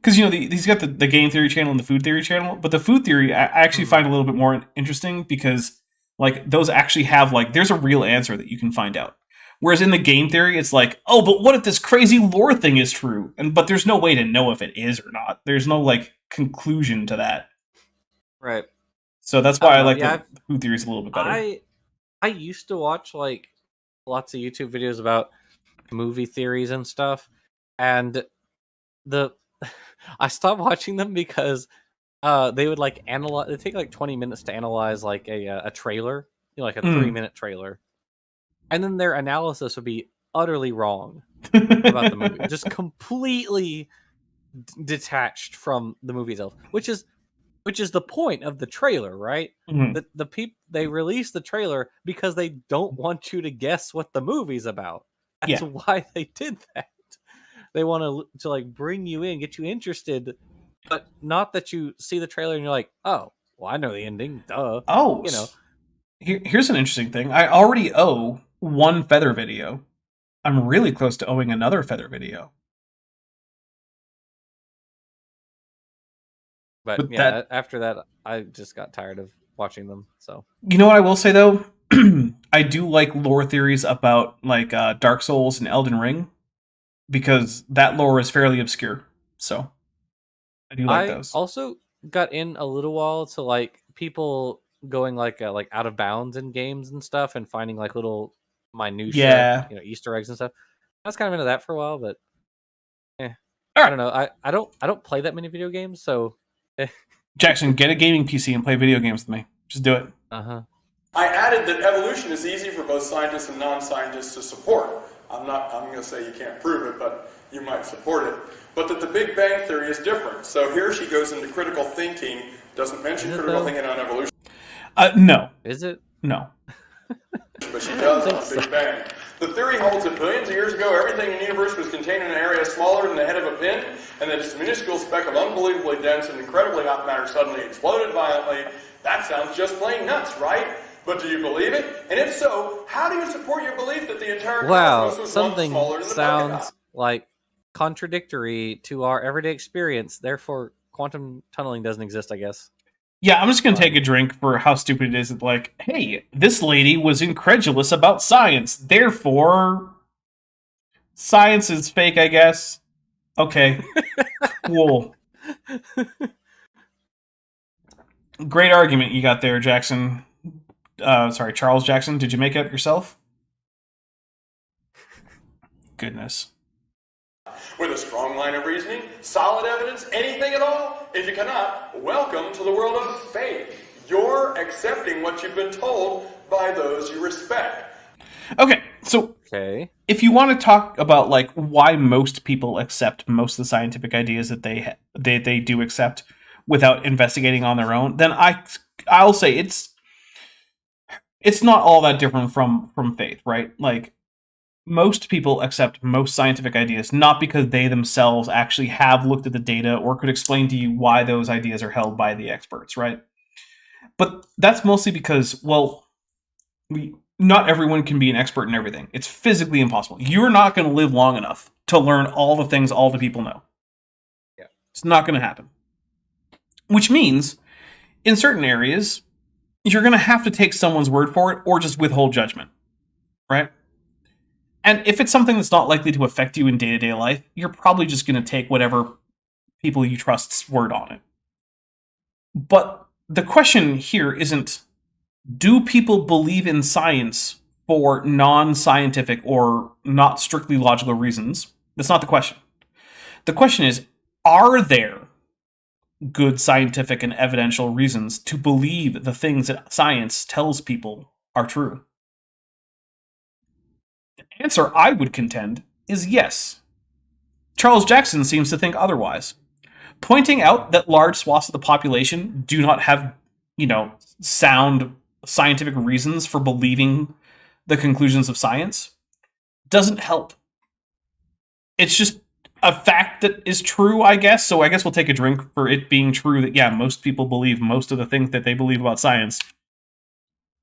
Because, he's got the game theory channel and the food theory channel, but the food theory I actually find a little bit more interesting because, those actually have, there's a real answer that you can find out. Whereas in the game theory, it's like, oh, but what if this crazy lore thing is true? But there's no way to know if it is or not. There's no, conclusion to that. Right. So that's why I like the food theories a little bit better. I used to watch, lots of YouTube videos about movie theories and stuff, and I stopped watching them because they would analyze. It take 20 minutes to analyze a trailer, a 3-minute trailer, and then their analysis would be utterly wrong about the movie, just completely detached from the movie itself, which is the point of the trailer, right? Mm-hmm. The people, they release the trailer because they don't want you to guess what the movie's about. That's why they did that. They want to bring you in, get you interested, but not that you see the trailer and you're like, oh, well, I know the ending. Duh. Oh, here's an interesting thing. I already owe one Feather video. I'm really close to owing another Feather video. But after that, I just got tired of watching them. So you know what I will say though, I do like lore theories about Dark Souls and Elden Ring. Because that lore is fairly obscure, so I do like those. I also got in a little while to people going out of bounds in games and stuff, and finding little minutia, Easter eggs and stuff. I was kind of into that for a while, but I don't know. I don't play that many video games, so Jackson, get a gaming PC and play video games with me. Just do it. Uh-huh. I added that evolution is easy for both scientists and non-scientists to support. I'm going to say you can't prove it, but you might support it. But that the Big Bang Theory is different. So here she goes into critical thinking, doesn't mention critical thinking on evolution. No. Is it? No. But she does on the Big Bang. The theory holds that billions of years ago, everything in the universe was contained in an area smaller than the head of a pin, and that this minuscule speck of unbelievably dense and incredibly hot matter suddenly exploded violently. That sounds just plain nuts, right? But do you believe it? And if so, how do you support your belief that the entire cosmos was once smaller than the sounds like contradictory to our everyday experience. Therefore, quantum tunneling doesn't exist, I guess. Yeah, I'm just going to take a drink for how stupid it is. Like, hey, this lady was incredulous about science. Therefore, science is fake, I guess. Okay. Cool. Great argument you got there, Jackson. Charles Jackson. Did you make it up yourself? Goodness. With a strong line of reasoning, solid evidence, anything at all? If you cannot, welcome to the world of faith. You're accepting what you've been told by those you respect. Okay, so if you want to talk about like why most people accept most of the scientific ideas that they do accept without investigating on their own, then I'll say it's not all that different from faith, right? Like, most people accept most scientific ideas not because they themselves actually have looked at the data or could explain to you why those ideas are held by the experts, right? But that's mostly because, well, not everyone can be an expert in everything. It's physically impossible. You're not going to live long enough to learn all the things all the people know. Yeah. It's not going to happen. Which means, in certain areas, you're going to have to take someone's word for it or just withhold judgment, right? And if it's something that's not likely to affect you in day-to-day life, you're probably just going to take whatever people you trust's word on it. But the question here isn't, do people believe in science for non-scientific or not strictly logical reasons? That's not the question. The question is, are there good scientific and evidential reasons to believe the things that science tells people are true? The answer, I would contend, is yes. Charles Jackson seems to think otherwise, pointing out that large swaths of the population do not have, sound scientific reasons for believing the conclusions of science doesn't help. It's just a fact that is true, I guess. So I guess we'll take a drink for it being true that, yeah, most people believe most of the things that they believe about science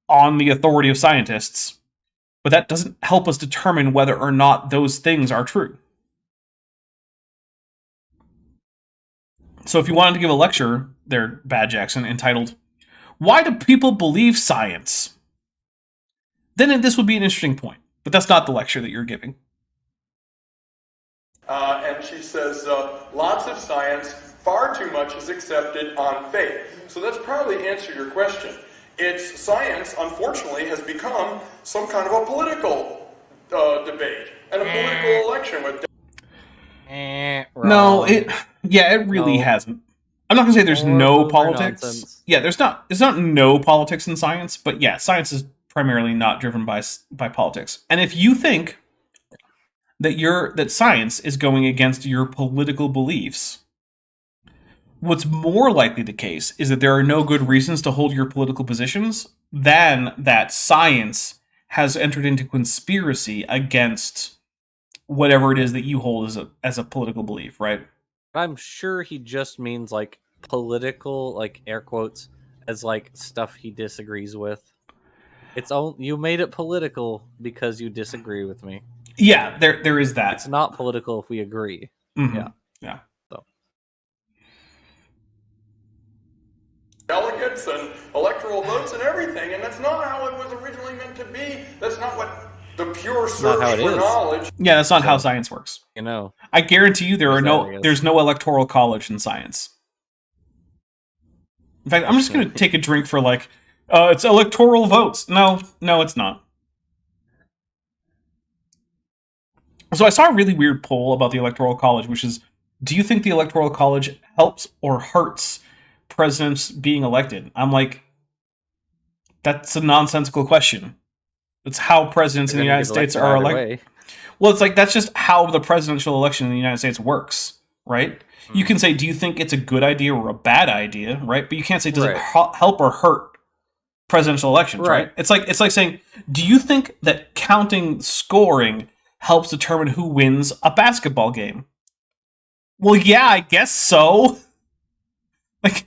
on the authority of scientists. But that doesn't help us determine whether or not those things are true. So if you wanted to give a lecture there, Bad Jackson, entitled, "Why Do People Believe Science?" then this would be an interesting point. But that's not the lecture that you're giving. And she says, lots of science, far too much is accepted on faith. So that's probably answered your question. It's science, unfortunately, has become some kind of a political debate and a political election with. No, it really hasn't. I'm not gonna say there's no politics. Nonsense. Yeah, there's not no politics in science, but yeah, science is primarily not driven by politics. And if you think that science is going against your political beliefs, what's more likely the case is that there are no good reasons to hold your political positions than that science has entered into conspiracy against whatever it is that you hold as a political belief, right? I'm sure he just means like political, like air quotes, as like stuff he disagrees with. You made it political because you disagree with me. Yeah, there is that. It's not political if we agree. Mm-hmm. Yeah. So. Delegates and electoral votes and everything, and that's not how it was originally meant to be. That's not what the pure search for knowledge. Yeah, that's not how science works. I guarantee you there's no electoral college in science. In fact, I'm just going to take a drink for it's electoral votes. No, it's not. So I saw a really weird poll about the electoral college, which is, do you think the electoral college helps or hurts presidents being elected? I'm like, that's a nonsensical question. It's how presidents in the United States are elected. Well, it's like that's just how the presidential election in the United States works, right? You can say, do you think it's a good idea or a bad idea, right? But you can't say, does it help or hurt presidential elections, right? It's like saying, do you think that counting scoring helps determine who wins a basketball game? Well, yeah, I guess so. Like,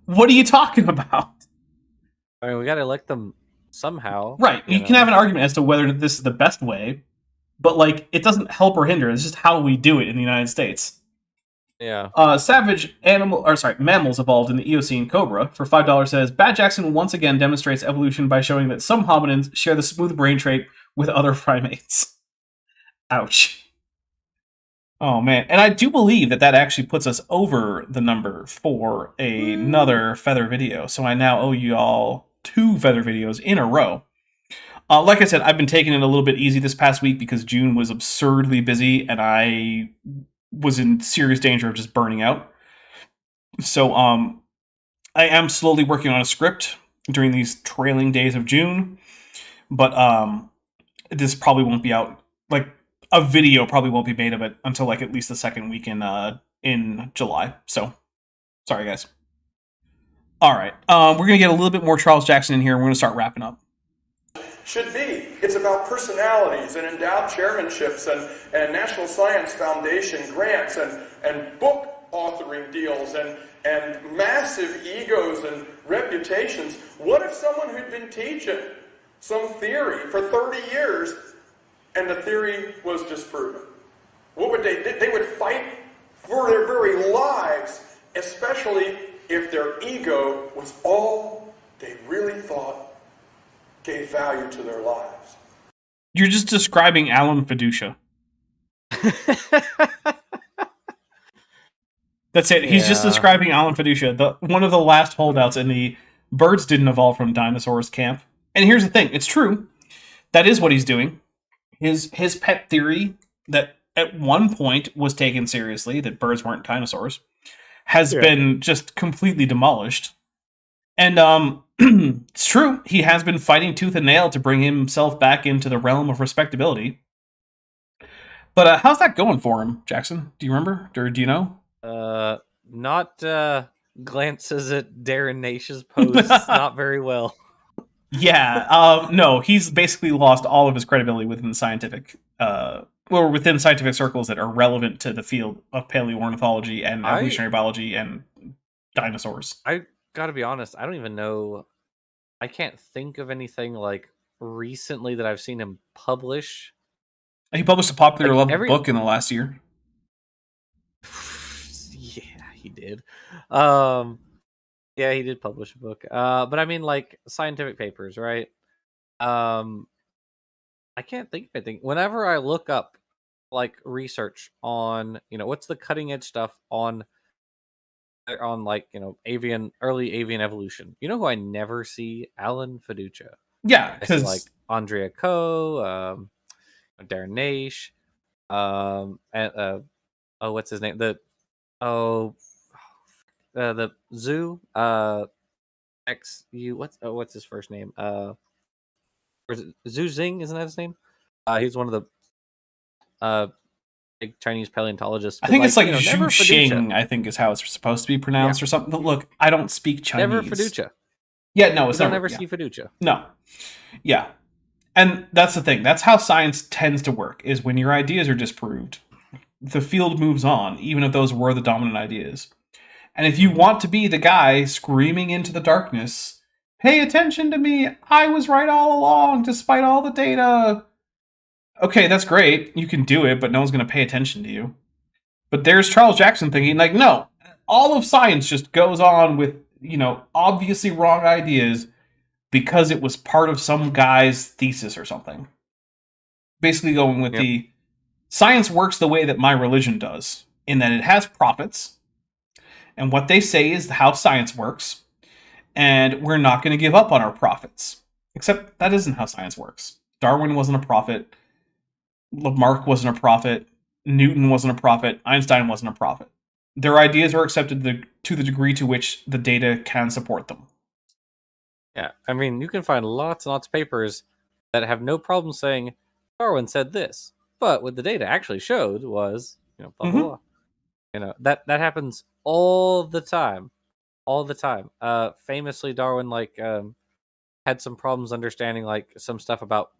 what are you talking about? I mean, we got to elect them somehow. Right. You can have an argument as to whether this is the best way, but, like, it doesn't help or hinder. It's just how we do it in the United States. Yeah. Mammals evolved in the Eocene cobra. For $5 says, Bad Jackson once again demonstrates evolution by showing that some hominins share the smooth brain trait with other primates. Ouch. Oh, man. And I do believe that actually puts us over the number for another feather video. So I now owe you all 2 feather videos in a row. Like I said, I've been taking it a little bit easy this past week because June was absurdly busy and I was in serious danger of just burning out. So I am slowly working on a script during these trailing days of June. But this probably won't be out, like, a video probably won't be made of it until, like, at least the second week in July. So, sorry, guys. All right. We're going to get a little bit more Charles Jackson in here, and we're going to start wrapping up. Should be. It's about personalities and endowed chairmanships and National Science Foundation grants and book authoring deals and massive egos and reputations. What if someone who'd been teaching some theory for 30 years and the theory was disproven? What would they do? They would fight for their very lives, especially if their ego was all they really thought gave value to their lives. You're just describing Alan Fiducia. That's it. He's just describing Alan Fiducia, one of the last holdouts in the birds didn't evolve from dinosaurs camp. And here's the thing. It's true. That is what he's doing. His pet theory that at one point was taken seriously, that birds weren't dinosaurs, has been just completely demolished. And it's true. He has been fighting tooth and nail to bring himself back into the realm of respectability. But how's that going for him, Jackson? Do you remember? Or do you know? Not glances at Darren Naish's posts. Not very well. Yeah. No, he's basically lost all of his credibility within scientific circles that are relevant to the field of paleoornithology and evolutionary biology and dinosaurs. I gotta be honest, I don't even know. I can't think of anything like recently that I've seen him publish. He published a popular book in the last year. Yeah, he did. Yeah, he did publish a book. But I mean, like, scientific papers, right? I can't think of anything. Whenever I look up, like, research on, what's the cutting edge stuff on like, early avian evolution. You know who I never see? Alan Fiducia. Yeah, because like Andrea Coe, Darren Naish, and what's his name? The zoo what's his first name? Misusing, isn't that his name? He's one of the big Chinese paleontologists. I think it's like Zhu Xing, I think is how it's supposed to be pronounced or something. But look, I don't speak Chinese. Never Fiducia. Yeah, no, it's never see Fiducia. No. Yeah. And that's the thing. That's how science tends to work, is when your ideas are disproved, the field moves on, even if those were the dominant ideas. And if you want to be the guy screaming into the darkness, pay attention to me, I was right all along, despite all the data. Okay, that's great. You can do it, but no one's going to pay attention to you. But there's Charles Jackson thinking, like, no, all of science just goes on with, obviously wrong ideas because it was part of some guy's thesis or something. Basically going with the science works the way that my religion does, in that it has prophets, and what they say is how science works, and we're not going to give up on our prophets. Except that isn't how science works. Darwin wasn't a prophet. Lamarck wasn't a prophet. Newton wasn't a prophet. Einstein wasn't a prophet. Their ideas are accepted to the degree to which the data can support them. Yeah, I mean, you can find lots and lots of papers that have no problem saying Darwin said this, but what the data actually showed was, blah blah blah. That happens all the time, famously, Darwin had some problems understanding some stuff about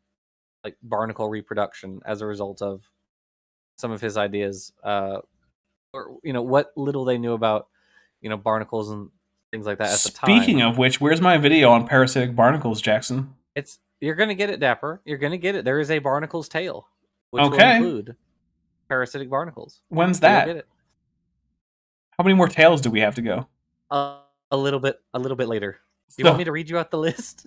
barnacle reproduction as a result of some of his ideas, or what little they knew about barnacles and things like that at the time. Speaking of which, where's my video on parasitic barnacles, Jackson? You're gonna get it, Dapper. You're gonna get it. There is a barnacles tale, which will Okay. include parasitic barnacles. When's You'll that? get it. How many more tales do we have to go? A little bit later. Do you want me to read you out the list?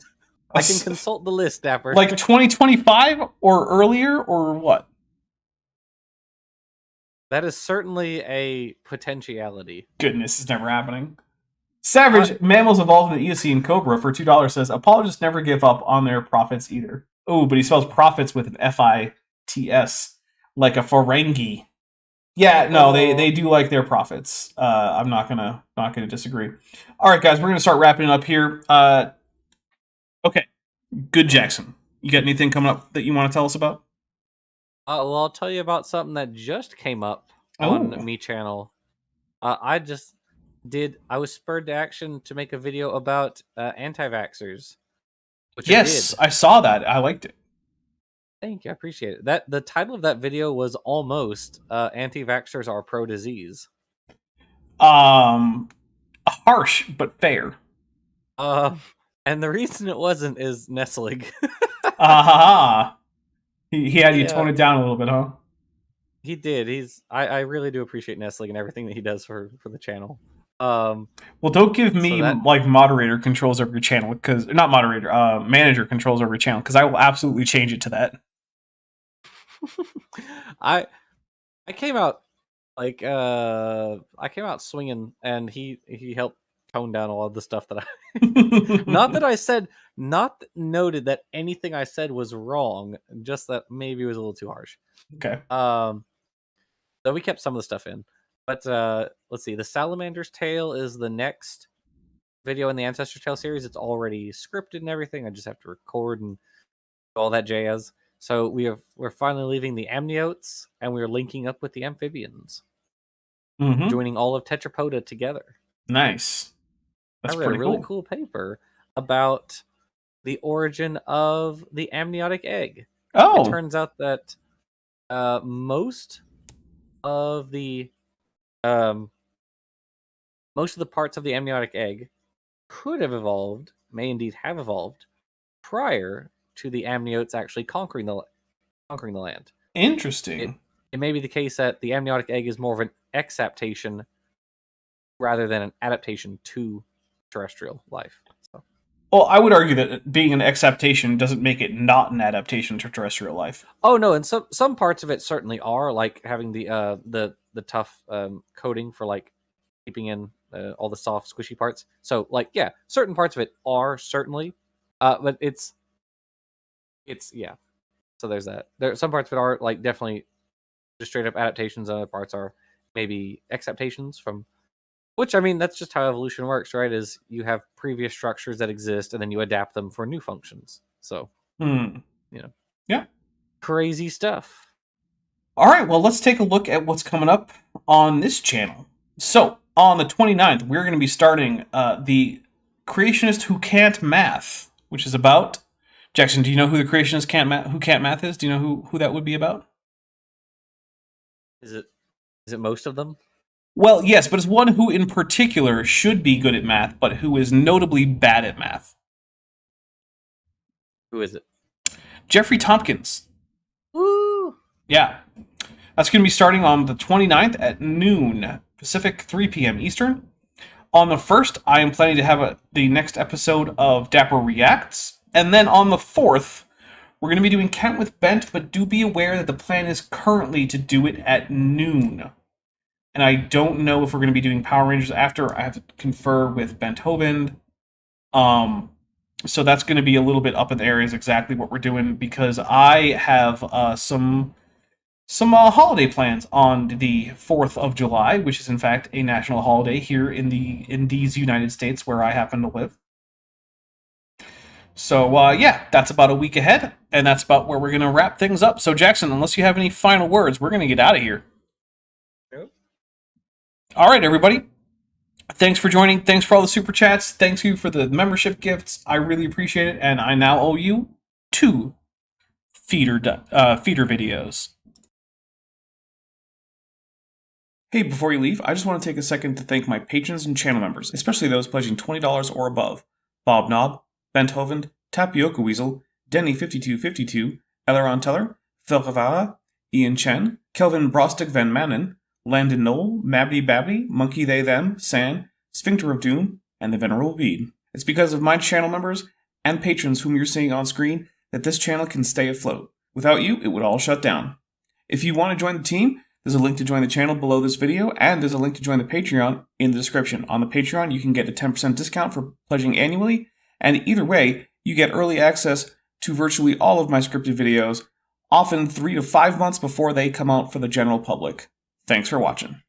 I can consult the list, Dapper. Like 2025 or earlier, or what? That is certainly a potentiality. Goodness, it's never happening. Savage Mammals Evolved in the Eocene Cobra for $2 says, apologists never give up on their profits either. Oh, but he spells profits with an F-I-T-S, like a Ferengi. Yeah, no, they do like their profits. I'm not gonna disagree. All right, guys, we're gonna start wrapping it up here. Okay, good, Jackson. You got anything coming up that you want to tell us about? Well, I'll tell you about something that just came up on Me Channel. I was spurred to action to make a video about anti-vaxxers. Yes, I saw that. I liked it. Thank you, I appreciate it. The title of that video was almost "Anti-vaxxers are pro-disease." Harsh but fair. And the reason it wasn't is Nestling. He had you tone it down a little bit, huh? He did. I really do appreciate Nestling and everything that he does for the channel. Well, don't give me moderator controls over your channel, because not moderator, manager controls over your channel, because I will absolutely change it to that. I came out swinging, and he helped tone down a lot of the stuff that I not noted that anything I said was wrong, just that maybe it was a little too harsh. Okay. So we kept some of the stuff in. But let's see. The Salamander's Tale is the next video in the Ancestor's Tale series. It's already scripted and everything. I just have to record and all that jazz. So we're finally leaving the amniotes, and we're linking up with the amphibians, joining all of Tetrapoda together. Nice. That's I read a really cool paper about the origin of the amniotic egg. Oh, it turns out that most of the parts of the amniotic egg could have evolved, may indeed have evolved, prior to the amniotes actually conquering the land. Interesting. It may be the case that the amniotic egg is more of an exaptation rather than an adaptation to terrestrial life. So. Well, I would argue that being an exaptation doesn't make it not an adaptation to terrestrial life. Oh no, and some parts of it certainly are, like having the tough coating for keeping in all the soft squishy parts. So certain parts of it are certainly, but it's yeah. So there's that. Some parts of it are definitely just straight up adaptations. Other parts are maybe exaptations from. Which, I mean, that's just how evolution works, right? Is you have previous structures that exist, and then you adapt them for new functions. So, yeah, crazy stuff. All right, well, let's take a look at what's coming up on this channel. So, on the 29th, we're going to be starting the Creationist Who Can't Math, which is about... Jackson, do you know who the Creationist Who Can't Math is? Do you know who that would be about? Is it most of them? Well, yes, but it's one who in particular should be good at math, but who is notably bad at math. Who is it? Jeffrey Tompkins. Woo! Yeah. That's going to be starting on the 29th at noon Pacific, 3 p.m. Eastern. On the 1st, I am planning to have the next episode of Dapper Reacts. And then on the 4th, we're going to be doing Count with Bent, but do be aware that the plan is currently to do it at noon. And I don't know if we're going to be doing Power Rangers after. I have to confer with Bent Hovind. So that's going to be a little bit up in the air is exactly what we're doing, because I have some holiday plans on the 4th of July, which is in fact a national holiday here in these United States where I happen to live. So, yeah, that's about a week ahead, and that's about where we're going to wrap things up. So, Jackson, unless you have any final words, we're going to get out of here. Nope. All right, everybody. Thanks for joining. Thanks for all the super chats. Thanks you for the membership gifts. I really appreciate it, and I now owe you 2 feeder videos. Hey, before you leave, I just want to take a second to thank my patrons and channel members, especially those pledging $20 or above. Bob Knob, Benthoven, Tapioca Weasel, Denny5252, Elleron Teller, Phil Cavara, Ian Chen, Kelvin Brostic Van Manen, Landon Knoll, Mabdy Babby, Monkey They Them, San, Sphincter of Doom, and the Venerable Bede. It's because of my channel members and patrons whom you're seeing on screen that this channel can stay afloat. Without you, it would all shut down. If you want to join the team, there's a link to join the channel below this video, and there's a link to join the Patreon in the description. On the Patreon, you can get a 10% discount for pledging annually, and either way, you get early access to virtually all of my scripted videos, often 3 to 5 months before they come out for the general public. Thanks for watching.